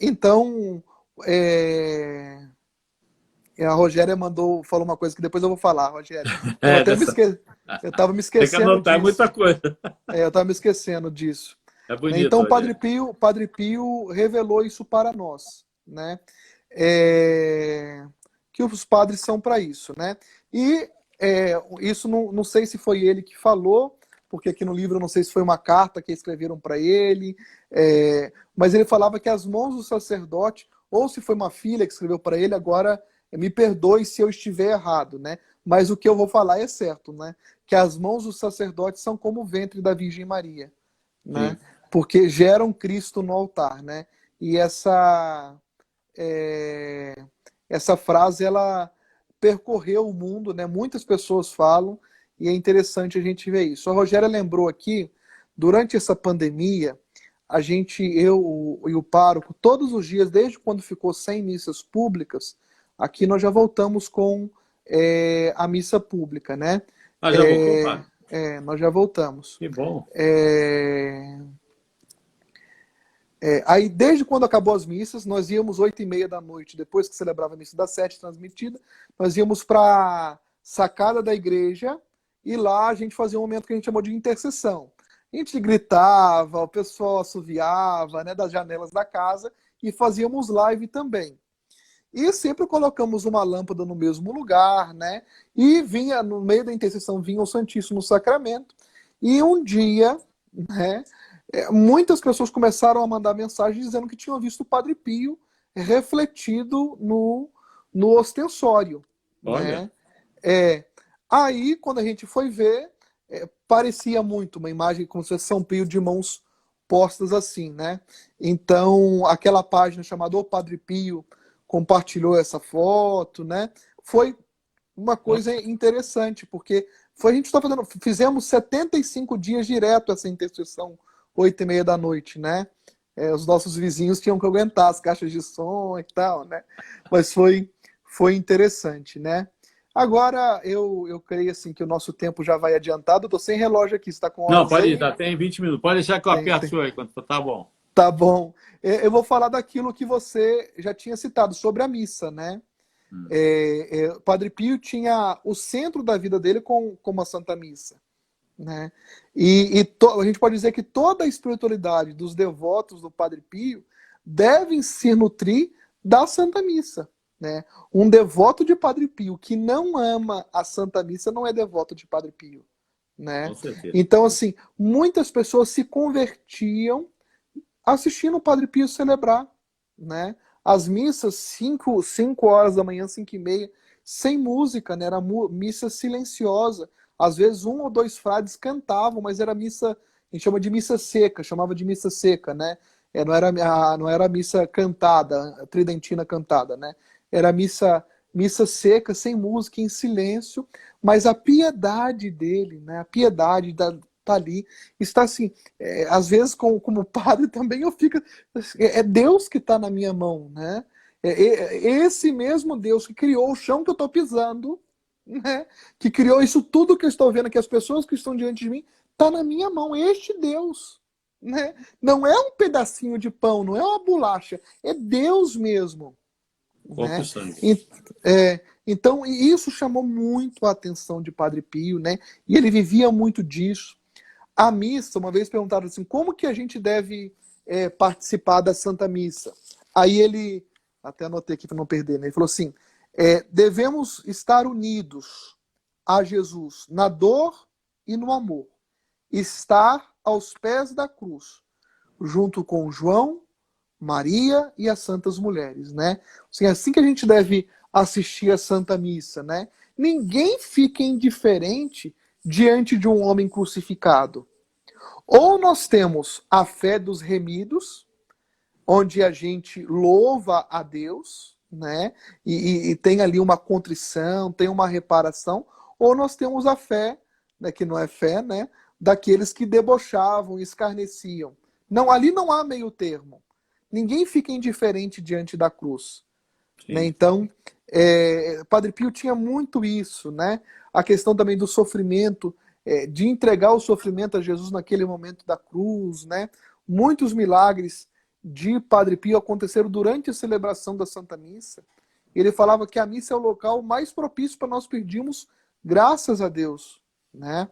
Então, a Rogéria falou uma coisa que depois eu vou falar, Rogéria. Eu estava me esquecendo. Tem que anotar muita coisa. Eu estava me esquecendo disso. É bonito, então, Padre Pio revelou isso para nós, né? Que os padres são para isso, né? E isso não sei se foi ele que falou, porque aqui no livro eu não sei se foi uma carta que escreveram para ele, mas ele falava que as mãos do sacerdote, ou se foi uma filha que escreveu para ele, agora me perdoe se eu estiver errado, né? Mas o que eu vou falar é certo, né? Que as mãos dos sacerdotes são como o ventre da Virgem Maria, né? Porque geram Cristo no altar, né? E essa frase, ela percorreu o mundo, né? Muitas pessoas falam, e é interessante a gente ver isso. A Rogéria lembrou aqui, durante essa pandemia, eu e o pároco, todos os dias, desde quando ficou sem missas públicas, aqui nós já voltamos com a missa pública, né? Ah, já voltou, padre? Nós já voltamos. Que bom. Aí, desde quando acabou as missas, nós íamos 8h30 da noite, depois que celebrava a missa das 7 transmitida, nós íamos para a sacada da igreja e lá a gente fazia um momento que a gente chamou de intercessão. A gente gritava, o pessoal assoviava, né, das janelas da casa e fazíamos live também. E sempre colocamos uma lâmpada no mesmo lugar, né? E vinha, no meio da intercessão, vinha o Santíssimo Sacramento. E um dia, né, muitas pessoas começaram a mandar mensagem dizendo que tinham visto o Padre Pio refletido no ostensório. Olha. Né? Aí, quando a gente foi ver, parecia muito uma imagem como se fosse São Pio de mãos postas assim, né? Então, aquela página chamada O Padre Pio compartilhou essa foto, né? Foi uma coisa interessante, porque a gente está fizemos 75 dias direto essa intercessão, 8h30 da noite, né? Os nossos vizinhos tinham que aguentar as caixas de som e tal, né? Mas foi interessante, né? Agora, eu creio assim que o nosso tempo já vai adiantado. Eu tô sem relógio aqui, você está com horas? Não, pode ir, tá, tem 20 minutos. Pode deixar que eu aperto o senhor aí, quando tá bom. Tá bom. Eu vou falar daquilo que você já tinha citado, sobre a missa, né? Padre Pio tinha o centro da vida dele como a Santa Missa, né? A gente pode dizer que toda a espiritualidade dos devotos do Padre Pio devem se nutrir da Santa Missa, né? Um devoto de Padre Pio que não ama a Santa Missa não é devoto de Padre Pio, né? Com certeza. Então, assim, muitas pessoas se convertiam assistindo o Padre Pio celebrar, né? As missas, 5 horas da manhã, 5h30, sem música, né? Era missa silenciosa. Às vezes 1 ou 2 frades cantavam, mas era missa, a gente chama de missa seca, chamava de missa seca, né? Não era missa cantada, tridentina cantada, né? Era missa seca, sem música, em silêncio, mas a piedade dele, né? A piedade tá ali, está assim, às vezes como padre também eu fico, é Deus que está na minha mão, né? Esse mesmo Deus que criou o chão que eu estou pisando, né? Que criou isso tudo que eu estou vendo, que as pessoas que estão diante de mim, está na minha mão, este Deus, né? Não é um pedacinho de pão, não é uma bolacha, é Deus mesmo. Né? Então, isso chamou muito a atenção de Padre Pio, né? E ele vivia muito disso. A missa, uma vez perguntaram assim, como que a gente deve participar da Santa Missa? Aí ele, até anotei aqui para não perder, né? Ele falou assim, devemos estar unidos a Jesus na dor e no amor. Estar aos pés da cruz, junto com João, Maria e as santas mulheres, né? Assim que a gente deve assistir a Santa Missa, né? Ninguém fica indiferente diante de um homem crucificado. Ou nós temos a fé dos remidos, onde a gente louva a Deus, né? E tem ali uma contrição, tem uma reparação, ou nós temos a fé, né, que não é fé, né? Daqueles que debochavam, escarneciam. Não, ali não há meio termo. Ninguém fica indiferente diante da cruz. Né? Então, Padre Pio tinha muito isso, né? A questão também do sofrimento, de entregar o sofrimento a Jesus naquele momento da cruz, né? Muitos milagres de Padre Pio aconteceram durante a celebração da Santa Missa. Ele falava que a missa é o local mais propício para nós pedirmos graças a Deus, né?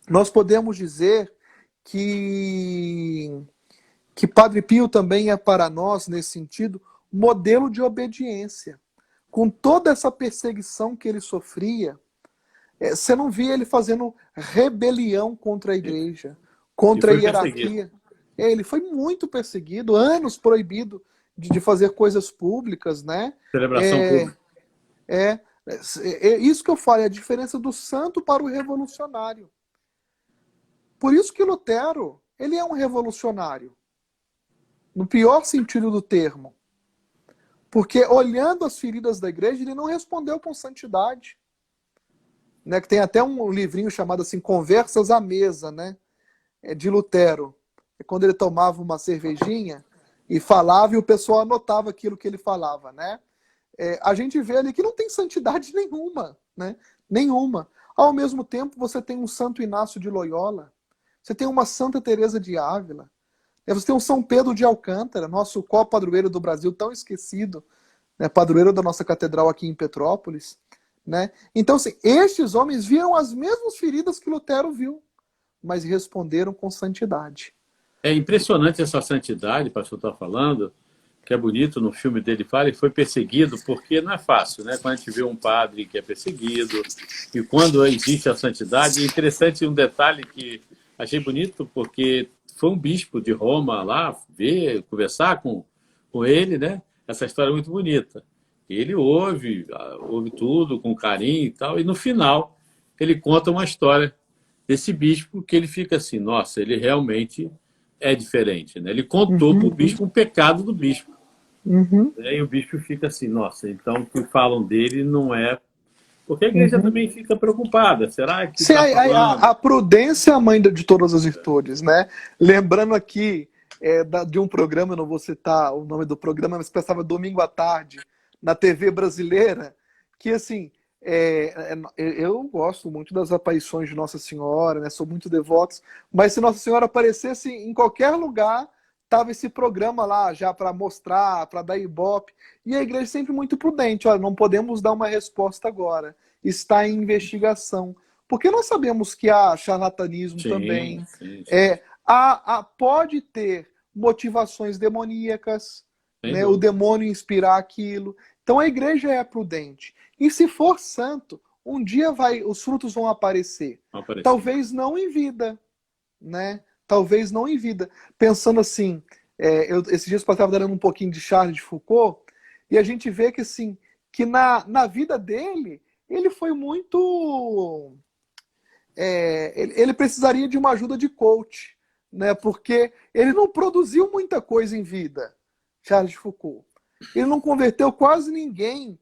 Nós podemos dizer que Padre Pio também é para nós, nesse sentido, modelo de obediência. Com toda essa perseguição que ele sofria, você não via ele fazendo rebelião contra a igreja, contra a hierarquia. Ele foi muito perseguido, anos proibido de fazer coisas públicas, né? Celebração pública. Isso que eu falo, é a diferença do santo para o revolucionário. Por isso que Lutero, ele é um revolucionário. No pior sentido do termo. Porque olhando as feridas da igreja, ele não respondeu com santidade. né, que tem até um livrinho chamado assim, Conversas à Mesa, né, de Lutero. É quando ele tomava uma cervejinha e falava e o pessoal anotava aquilo que ele falava, né? A gente vê ali que não tem santidade nenhuma, né? Nenhuma. Ao mesmo tempo, você tem um Santo Inácio de Loyola, você tem uma Santa Teresa de Ávila, você tem um São Pedro de Alcântara, nosso co-padroeiro do Brasil, tão esquecido, né? Padroeiro da nossa catedral aqui em Petrópolis, né? Então, assim, estes homens viram as mesmas feridas que Lutero viu, mas responderam com santidade. É impressionante essa santidade, o pastor está falando, que é bonito, no filme dele fala, ele foi perseguido, porque não é fácil, né? Quando a gente vê um padre que é perseguido, e quando existe a santidade, é interessante um detalhe que achei bonito, porque foi um bispo de Roma lá ver, conversar com ele, né? Essa história é muito bonita. Ele ouve tudo com carinho e tal, e no final ele conta uma história desse bispo que ele fica assim, nossa, ele realmente é diferente, né? Ele contou para o bispo um pecado do bispo. E o bispo fica assim, nossa, então o que falam dele não é... Porque a igreja também fica preocupada. Será que Sim, está falando... a prudência é a mãe de todas as virtudes, né? Lembrando aqui de um programa, eu não vou citar o nome do programa, mas passava domingo à tarde, na TV brasileira, que assim, eu gosto muito das aparições de Nossa Senhora, né? Sou muito devoto, mas se Nossa Senhora aparecesse em qualquer lugar, tava esse programa lá já para mostrar, para dar ibope, e a igreja sempre muito prudente, olha, não podemos dar uma resposta agora, está em investigação, porque nós sabemos que há charlatanismo também, sim. Pode ter motivações demoníacas, né, o dúvida. demônio inspirar aquilo, então a igreja é prudente, e se for santo, um dia os frutos vão aparecer, talvez não em vida, né? Talvez não em vida. Pensando assim, esses dias eu estava dando um pouquinho de Charles de Foucault, e a gente vê que, assim, que na vida dele, ele foi muito... ele precisaria de uma ajuda de coach, né? Porque ele não produziu muita coisa em vida, Charles de Foucault. Ele não converteu quase ninguém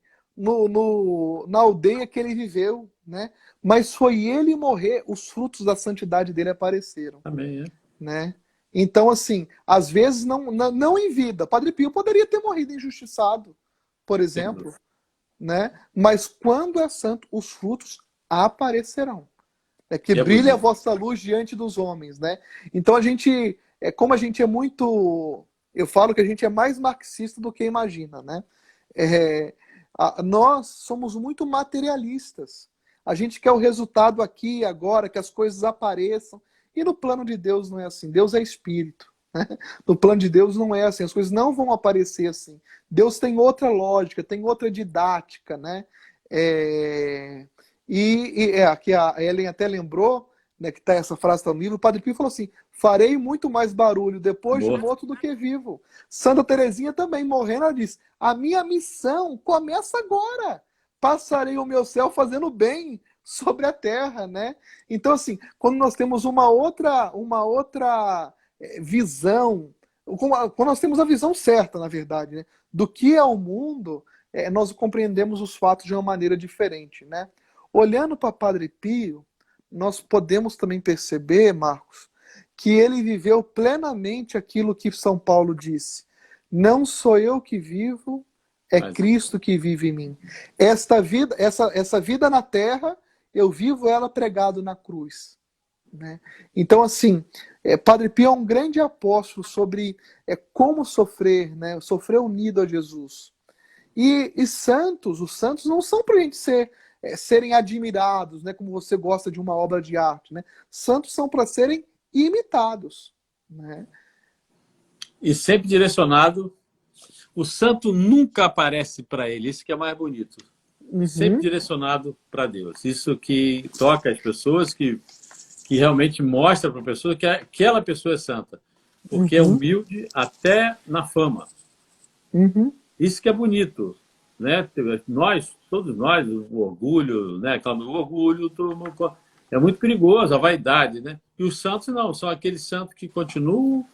na aldeia que ele viveu, né? Mas foi ele morrer, os frutos da santidade dele apareceram. Amém, né? Então, assim, às vezes não em vida. Padre Pio poderia ter morrido injustiçado, por exemplo, né? Mas quando é santo, os frutos aparecerão. Que brilhe a vossa luz diante dos homens, né? Então a gente, como a gente é muito... Eu falo que a gente é mais marxista do que imagina, né? Nós somos muito materialistas. A gente quer o resultado aqui e agora, que as coisas apareçam. E no plano de Deus não é assim. Deus é espírito. Né? No plano de Deus não é assim. As coisas não vão aparecer assim. Deus tem outra lógica, tem outra didática, né? Aqui a Ellen até lembrou, né, que tá, essa frase está no livro, o Padre Pio falou assim, farei muito mais barulho depois de morto do que vivo. Santa Teresinha também, morrendo, ela diz, a minha missão começa agora. Passarei o meu céu fazendo bem sobre a terra, né? Então, assim, quando nós temos uma outra visão, quando nós temos a visão certa, na verdade, né, do que é o mundo, nós compreendemos os fatos de uma maneira diferente, né? Olhando para Padre Pio, nós podemos também perceber, Marcos, que ele viveu plenamente aquilo que São Paulo disse. Não sou eu que vivo, Cristo que vive em mim. Esta vida, essa vida na terra, eu vivo ela pregado na cruz. Né? Então, assim, Padre Pio é um grande apóstolo sobre como sofrer, né? Sofrer unido a Jesus. E os santos não são para a gente serem admirados, né? Como você gosta de uma obra de arte. Né? Santos são para serem imitados. Né? E sempre direcionado... O santo nunca aparece para ele, isso que é mais bonito. Sempre direcionado para Deus. Isso que toca as pessoas, que realmente mostra para a pessoa que aquela pessoa é santa. Porque é humilde até na fama. Isso que é bonito. Né? Todos nós, o orgulho, né? O orgulho é muito perigoso, a vaidade. Né? E os santos não, são aqueles santos que continuam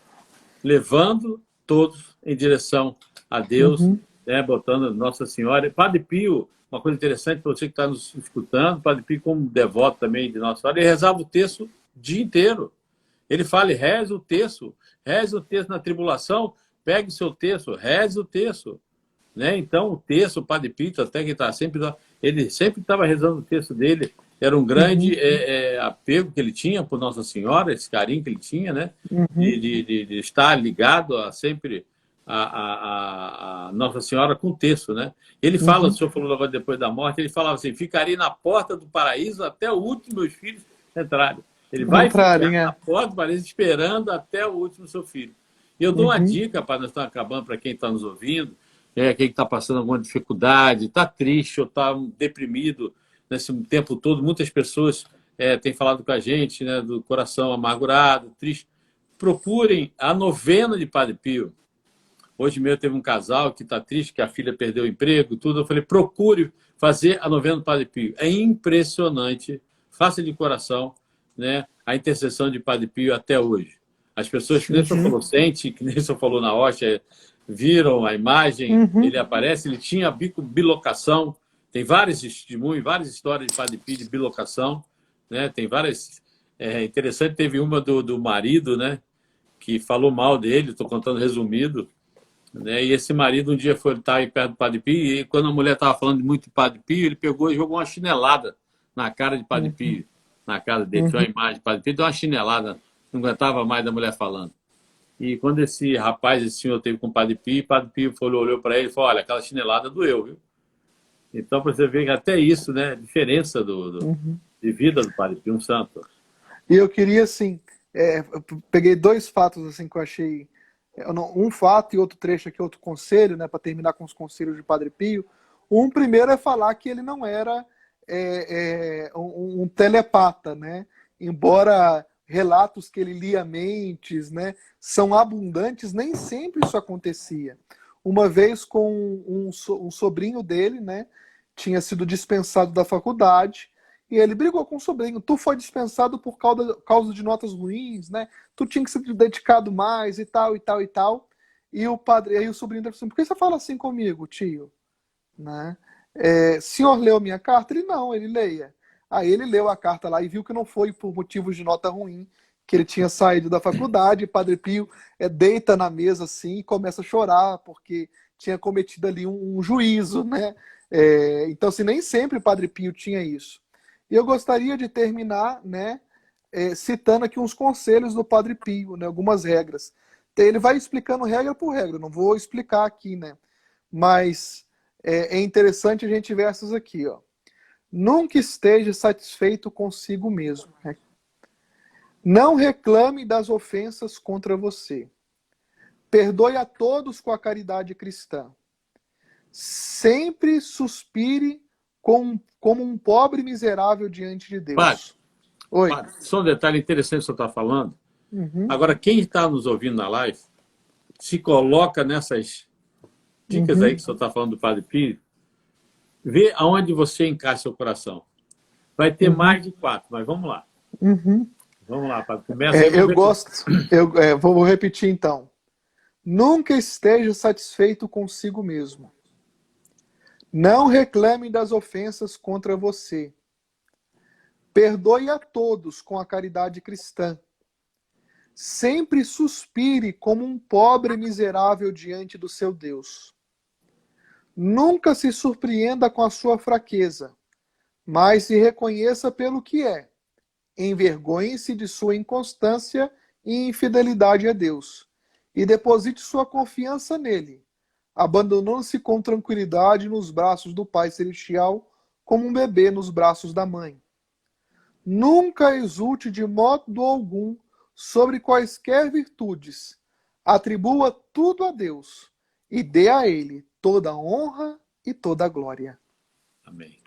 levando todos em direção a Deus, né, botando Nossa Senhora. Padre Pio, uma coisa interessante para você que está nos escutando, o Padre Pio, como devoto também de Nossa Senhora, ele rezava o terço o dia inteiro. Ele fala, reze o terço na tribulação, pegue o seu terço, reze o terço. Né? Então, o terço, o Padre Pio, até que está sempre... Ele sempre estava rezando o terço dele. Era um grande apego que ele tinha por Nossa Senhora, esse carinho que ele tinha, né? De estar ligado a sempre a Nossa Senhora com o terço, né? Ele fala, o senhor falou agora depois da morte, ele falava assim, ficaria na porta do paraíso até o último meus filhos entrarem. Ele vai ficar na porta do paraíso esperando até o último seu filho. E eu dou uma dica, para nós estar acabando, para quem está nos ouvindo, quem está passando alguma dificuldade, está triste ou está deprimido nesse tempo todo. Muitas pessoas têm falado com a gente, né, do coração amargurado, triste. Procurem a novena de Padre Pio. Hoje mesmo teve um casal que está triste, que a filha perdeu o emprego, tudo. Eu falei, procure fazer a novena do Padre Pio. É impressionante, faça de coração, né, a intercessão de Padre Pio até hoje. As pessoas, que nem o senhor falou, sente, que nem o senhor falou na hóstia, viram a imagem, ele aparece, ele tinha bilocação, tem vários testemunhos, várias histórias de Padre Pio de bilocação, né? Tem várias... interessante, teve uma do marido, né, que falou mal dele, estou contando resumido, né? E esse marido um dia foi estar aí perto do Padre Pio, e quando a mulher estava falando muito de Padre Pio, ele pegou e jogou uma chinelada na cara de Padre Pio, na cara dele, tinha uma imagem de Padre Pio, deu uma chinelada, não aguentava mais da mulher falando. E quando esse rapaz, esse senhor, teve com o Padre Pio olhou para ele e falou, olha, aquela chinelada doeu, viu? Então, para você ver que até isso, né, a diferença de vida do Padre Pio, um santo. E eu queria, assim, eu peguei dois fatos assim que eu achei, um fato e outro trecho aqui, outro conselho, né, para terminar com os conselhos de Padre Pio. Um primeiro é falar que ele não era um telepata, né? Embora relatos que ele lia mentes, né, são abundantes, nem sempre isso acontecia. Uma vez com um sobrinho dele, né, tinha sido dispensado da faculdade, e ele brigou com o sobrinho, tu foi dispensado por causa de notas ruins, né, tu tinha que ser dedicado mais, e tal, e tal, e tal. E aí o sobrinho dele falou assim, por que você fala assim comigo, tio? Né? Senhor leu minha carta? Ele não, ele leia. Aí ele leu a carta lá e viu que não foi por motivos de nota ruim que ele tinha saído da faculdade. E Padre Pio deita na mesa assim e começa a chorar porque tinha cometido ali um juízo, né? Então, assim, nem sempre Padre Pio tinha isso. E eu gostaria de terminar, né, citando aqui uns conselhos do Padre Pio, né, algumas regras. Ele vai explicando regra por regra, não vou explicar aqui, né? Mas é interessante a gente ver essas aqui, ó. Nunca esteja satisfeito consigo mesmo. Não reclame das ofensas contra você. Perdoe a todos com a caridade cristã. Sempre suspire como um pobre miserável diante de Deus. Padre, Oi. Padre, só um detalhe interessante que você está falando. Agora, quem está nos ouvindo na live, se coloca nessas dicas aí que você está falando do Padre Pio, vê aonde você encaixa seu coração. Vai ter mais de 4, mas vamos lá. Vamos lá, Padre. Começa aí, eu gosto. Vou repetir então. Nunca esteja satisfeito consigo mesmo. Não reclame das ofensas contra você. Perdoe a todos com a caridade cristã. Sempre suspire como um pobre miserável diante do seu Deus. Nunca se surpreenda com a sua fraqueza, mas se reconheça pelo que é. Envergonhe-se de sua inconstância e infidelidade a Deus, e deposite sua confiança nele, abandonando-se com tranquilidade nos braços do Pai Celestial, como um bebê nos braços da mãe. Nunca exulte de modo algum sobre quaisquer virtudes. Atribua tudo a Deus e dê a Ele toda a honra e toda a glória. Amém.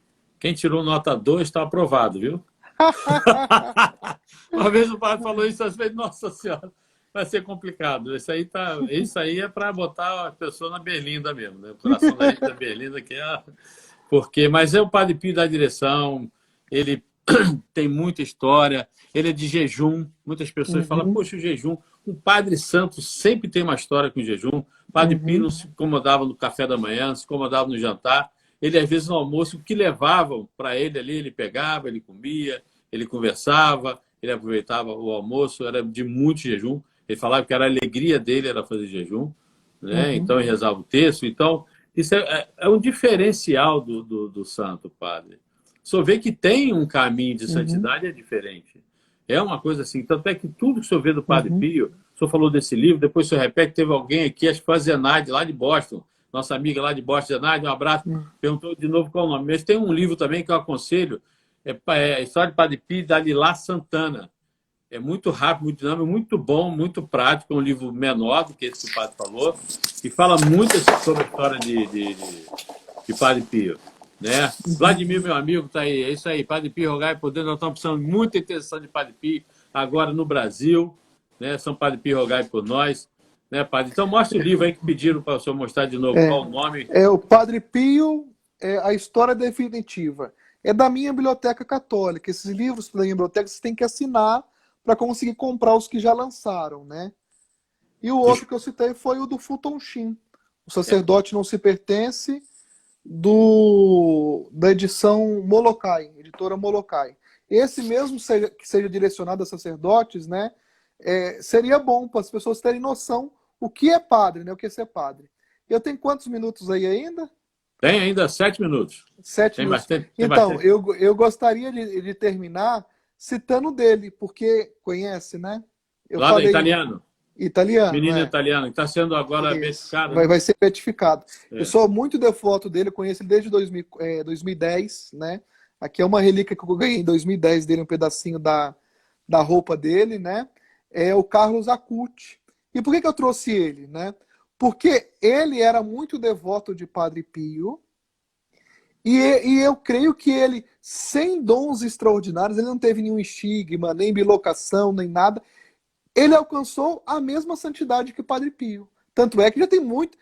Quem tirou nota 2 está aprovado, viu? Uma vez o padre falou isso, às vezes, nossa senhora, vai ser complicado. Isso aí é para botar a pessoa na berlinda mesmo, né? O coração da berlinda, que é... Mas é o Padre Pio da direção, ele tem muita história, ele é de jejum. Muitas pessoas falam, poxa, o jejum. O Padre Santo sempre tem uma história com o jejum. O Padre Pio não se incomodava no café da manhã, não se incomodava no jantar. ele às vezes no almoço, o que levavam para ele ali, ele pegava, ele comia, ele conversava, ele aproveitava o almoço, era de muito jejum. Ele falava que era a alegria dele era fazer jejum, né? Uhum. Então ele rezava o texto. Então, isso é um diferencial do santo, padre. Só vê que tem um caminho de Uhum. santidade é diferente. É uma coisa assim. Tanto é que tudo que o senhor vê do Padre Uhum. Pio, o senhor falou desse livro, depois o senhor repete, teve alguém aqui, acho que foi a Zenaide, lá de Boston, nossa amiga lá de Boston, Zenaide, um abraço, Uhum. perguntou de novo qual é o nome. Mas tem um livro também que eu aconselho, é a História do Padre Pio, da Lilá Santana. É muito rápido, muito dinâmico, muito bom, muito prático. É um livro menor do que esse que o padre falou e fala muito sobre a história de Padre Pio. Né? Vladimir, meu amigo, está aí. É isso aí. Padre Pio, rogai por Deus. Nós estamos precisando de muita intenção de Padre Pio agora no Brasil. Né? São Padre Pio, rogai por nós. Né, padre? Então, mostra o livro aí que pediram para o senhor mostrar de novo É, qual o nome. é o Padre Pio, a história definitiva. É da minha biblioteca católica. Esses livros da minha biblioteca você tem que assinar para conseguir comprar os que já lançaram, né? E o outro que eu citei foi o do Fulton Sheen. O Sacerdote Não Se Pertence, da edição Molokai, editora Molokai. Esse mesmo que seja direcionado a sacerdotes, né? Seria bom para as pessoas terem noção o que é padre, né? O que é ser padre. Eu tenho quantos minutos aí ainda? Tem ainda 7 minutos. 7 Tem minutos. bastante. Tem Então, bastante. eu gostaria de terminar citando dele, porque conhece, né? Eu Lá da falei italiano. italiano, Menino é. italiano, que está sendo agora Isso. beatificado. Né? Vai ser beatificado. Eu É. sou muito devoto dele, eu conheço ele desde 2010, né? Aqui é uma relíquia que eu ganhei em 2010 dele, um pedacinho da roupa dele, né? É o Carlos Acuti. E por que eu trouxe ele, né? Porque ele era muito devoto de Padre Pio, e eu creio que ele, sem dons extraordinários, ele não teve nenhum estigma, nem bilocação, nem nada. Ele alcançou a mesma santidade que Padre Pio. Tanto é que já tem muito,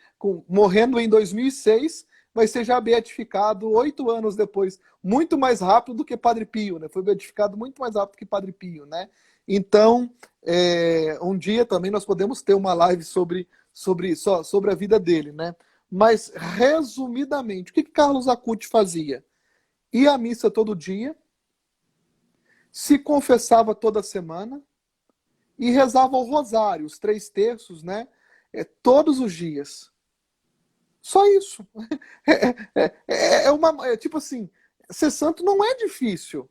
morrendo em 2006, vai ser já beatificado 8 anos depois, muito mais rápido do que Padre Pio, né? Foi beatificado muito mais rápido que Padre Pio, né? Então, um dia também nós podemos ter uma live sobre a vida dele, né? Mas, resumidamente, o que Carlos Acuti fazia? Ia à missa todo dia, se confessava toda semana e rezava o rosário, os 3 terços, né? Todos os dias. Só isso. Tipo assim, ser santo não é difícil.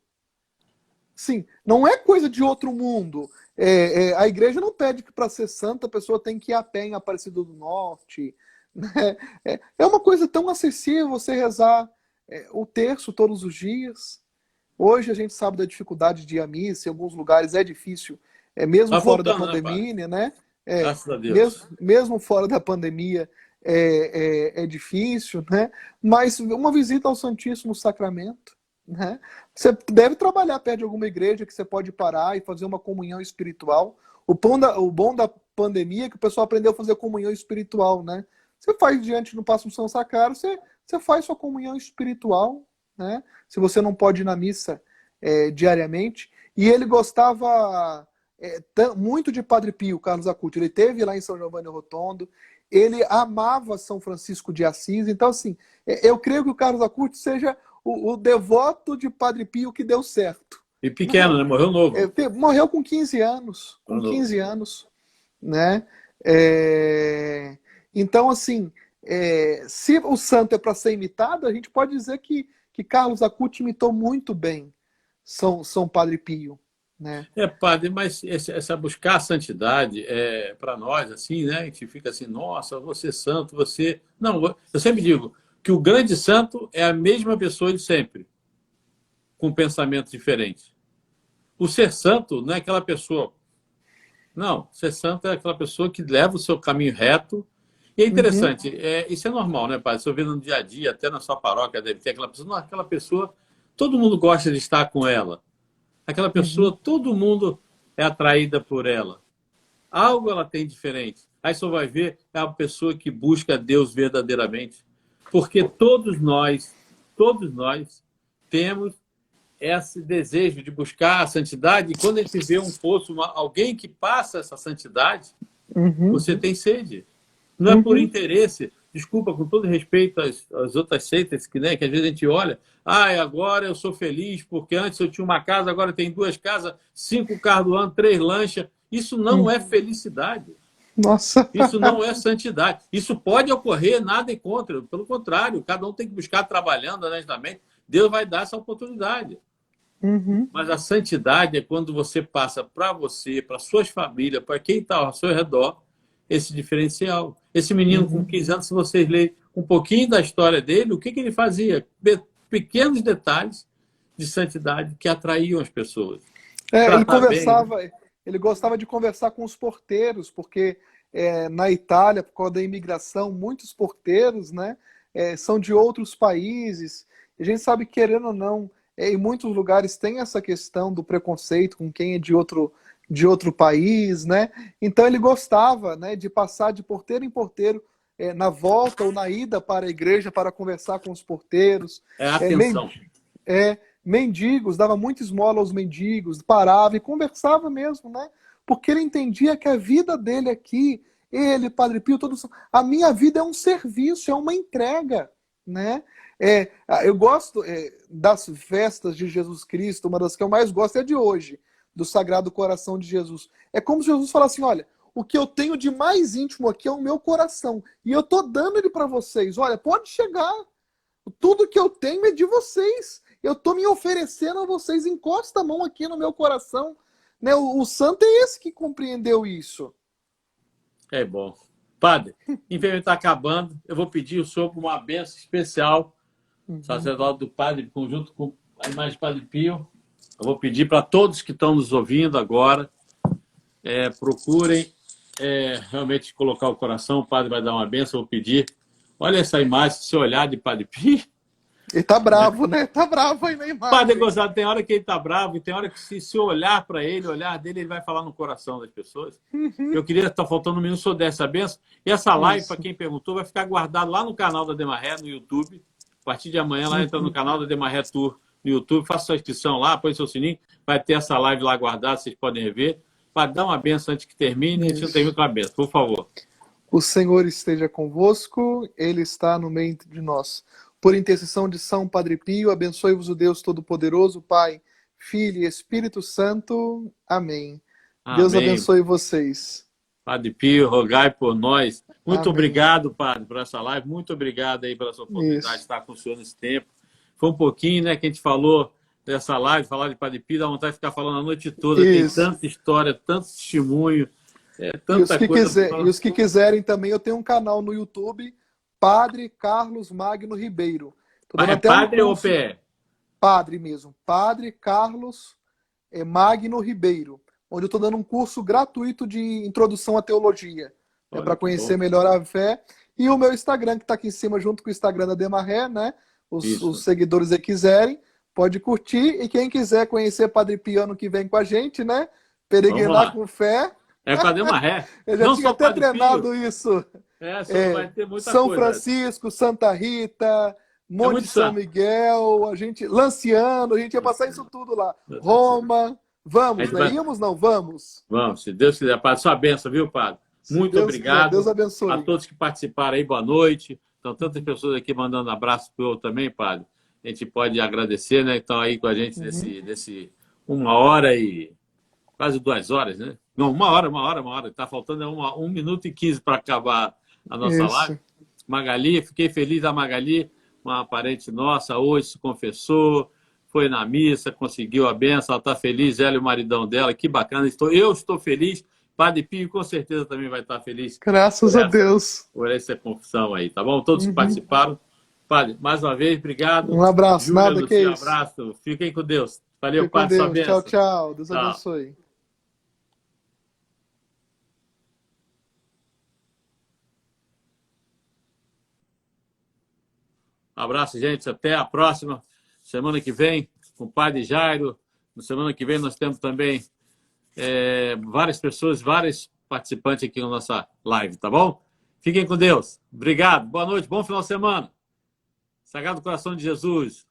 Sim, não é coisa de outro mundo. A igreja não pede que para ser santa a pessoa tem que ir a pé em Aparecida do Norte. Né? É uma coisa tão acessível você rezar o terço todos os dias. Hoje a gente sabe da dificuldade de ir à missa, em alguns lugares é difícil, mesmo Tá fora da voltando, né, padre? pandemia, né? Graças a Deus. Mesmo fora da pandemia é difícil, né? Mas uma visita ao Santíssimo Sacramento, né? Você deve trabalhar perto de alguma igreja que você pode parar e fazer uma comunhão espiritual. O bom da pandemia é que o pessoal aprendeu a fazer comunhão espiritual, né? Você faz diante do Passo São Sacrário, você faz sua comunhão espiritual, né? Se você não pode ir na missa diariamente. E ele gostava muito de Padre Pio, Carlos Acuti. Ele esteve lá em São Giovanni Rotondo, ele amava São Francisco de Assis. Então, assim, eu creio que o Carlos Acuti seja o devoto de Padre Pio que deu certo. E pequeno, né? Morreu novo. Morreu com 15 anos. Com Morreu 15 anos. Né? Então, assim, se o santo é para ser imitado, a gente pode dizer que Carlos Acuti imitou muito bem São Padre Pio. Né? Padre, mas essa buscar a santidade para nós, assim, né? A gente fica assim, nossa, você santo, você. Não, eu sempre digo que o grande santo é a mesma pessoa de sempre, com pensamento diferente. O ser santo não é aquela pessoa. Não, ser santo é aquela pessoa que leva o seu caminho reto. E é interessante, isso é normal, né, padre? Você vê no dia a dia, até na sua paróquia, deve ter aquela pessoa. Não, aquela pessoa, todo mundo gosta de estar com ela. Aquela pessoa, todo mundo é atraída por ela. Algo ela tem diferente. Aí você vai ver, é uma pessoa que busca Deus verdadeiramente. Porque todos nós temos esse desejo de buscar a santidade. E quando a gente vê um poço, alguém que passa essa santidade, você tem sede. Não é por interesse desculpa, com todo respeito às outras seitas, que, né, que às vezes a gente olha, agora eu sou feliz, porque antes eu tinha uma casa, agora tem 2 casas, 5 carros do ano, 3 lanchas. Isso não é felicidade. Nossa. Isso não é santidade. Isso pode ocorrer, nada em contra. Pelo contrário, cada um tem que buscar trabalhando honestamente. Deus vai dar essa oportunidade. Mas a santidade é quando você passa para você, para suas famílias, para quem está ao seu redor, esse diferencial. Esse menino com 15 anos, se vocês lerem um pouquinho da história dele, o que ele fazia? Pequenos detalhes de santidade que atraíam as pessoas. Ele conversava, ele gostava de conversar com os porteiros, porque na Itália, por causa da imigração, muitos porteiros, né, são de outros países. A gente sabe, querendo ou não, em muitos lugares tem essa questão do preconceito com quem é de outro país, né? Então ele gostava, né, de passar de porteiro em porteiro, na volta ou na ida para a igreja, para conversar com os porteiros. Atenção. Mendigos, dava muita esmola aos mendigos, parava e conversava mesmo, né? Porque ele entendia que a vida dele aqui, ele, Padre Pio, todos, a minha vida é um serviço, é uma entrega, né? Eu gosto das festas de Jesus Cristo, uma das que eu mais gosto é a de hoje, do Sagrado Coração de Jesus. É como se Jesus falasse assim, olha, o que eu tenho de mais íntimo aqui é o meu coração, e eu tô dando ele para vocês. Olha, pode chegar, tudo que eu tenho é de vocês, eu tô me oferecendo a vocês, encosta a mão aqui no meu coração. Né? O santo é esse que compreendeu isso. É bom. Padre, infelizmente está acabando, eu vou pedir o senhor por uma bênção especial, sacerdote do Padre, junto com a imagem de Padre Pio. Eu vou pedir para todos que estão nos ouvindo agora, procurem realmente colocar o coração, o Padre vai dar uma bênção, eu vou pedir. Olha essa imagem, se olhar de Padre Pio. Ele tá bravo, né? Tá bravo aí na imagem. Padre Gonçalo, tem hora que ele tá bravo e tem hora que se olhar para ele, olhar dele, ele vai falar no coração das pessoas. Eu queria estar faltando um minuto, só dessa benção. E essa live, para quem perguntou, vai ficar guardada lá no canal da Demaré, no YouTube. A partir de amanhã, lá entra no canal da Demaré Tour no YouTube, faça sua inscrição lá, põe seu sininho, vai ter essa live lá guardada, vocês podem rever. Para dar uma benção antes que termine, e se não termina com a benção, por favor. O Senhor esteja convosco, Ele está no meio de nós. Por intercessão de São Padre Pio, abençoe-vos o Deus Todo-Poderoso, Pai, Filho e Espírito Santo. Amém. Deus abençoe vocês. Padre Pio, rogai por nós. Muito Amém. Obrigado, Padre, por essa live. Muito obrigado aí pela sua oportunidade de estar com o senhor nesse tempo. Foi um pouquinho, né, que a gente falou dessa live, falar de Padre Pio, dá vontade de ficar falando a noite toda. Tem tanta história, tanto testemunho, tanta coisa. E os que quiserem também, eu tenho um canal no YouTube, Padre Carlos Magno Ribeiro. É padre ou PE? Padre mesmo. Padre Carlos Magno Ribeiro. Onde eu estou dando um curso gratuito de introdução à teologia. Para conhecer melhor a fé. E o meu Instagram, que está aqui em cima, junto com o Instagram da Demaré, né? Os seguidores que quiserem, pode curtir. E quem quiser conhecer Padre Pio ano que vem com a gente, né? Peregrinar com fé. Com a Demaré. Eu já tinha até treinado isso. Vai ter muita São coisa. Francisco, Santa Rita, Monte São Miguel, Lanciano, a gente ia passar isso tudo lá. Roma, vamos, né? Íamos não, vamos. Vamos, se Deus quiser. Padre, sua bênção, viu, Padre? Muito obrigado. Deus abençoe. A todos que participaram aí, boa noite. Estão tantas pessoas aqui mandando abraço para eu também, Padre. A gente pode agradecer, né? Estão aí com a gente nesse 1 hora e quase 2 horas, né? Não, 1 hora. Está faltando 1 minuto e 15 para acabar a nossa live. Magali, fiquei feliz da Magali, uma parente nossa, hoje se confessou, foi na missa, conseguiu a benção, ela está feliz, ela e o maridão dela, que bacana. Eu estou feliz, Padre Pio com certeza também vai estar feliz. Graças a Deus. Por essa confissão aí, tá bom? Todos que participaram. Padre, mais uma vez, obrigado. Um abraço, Júlia, nada que é isso. Um abraço, fiquem com Deus. Valeu, Fique Padre, sua Deus. benção. Tchau, tchau. Deus abençoe. Um abraço, gente. Até a próxima. Semana que vem, com o Padre Jairo. Na semana que vem nós temos também várias pessoas, vários participantes aqui na nossa live, tá bom? Fiquem com Deus. Obrigado. Boa noite. Bom final de semana. Sagrado Coração de Jesus.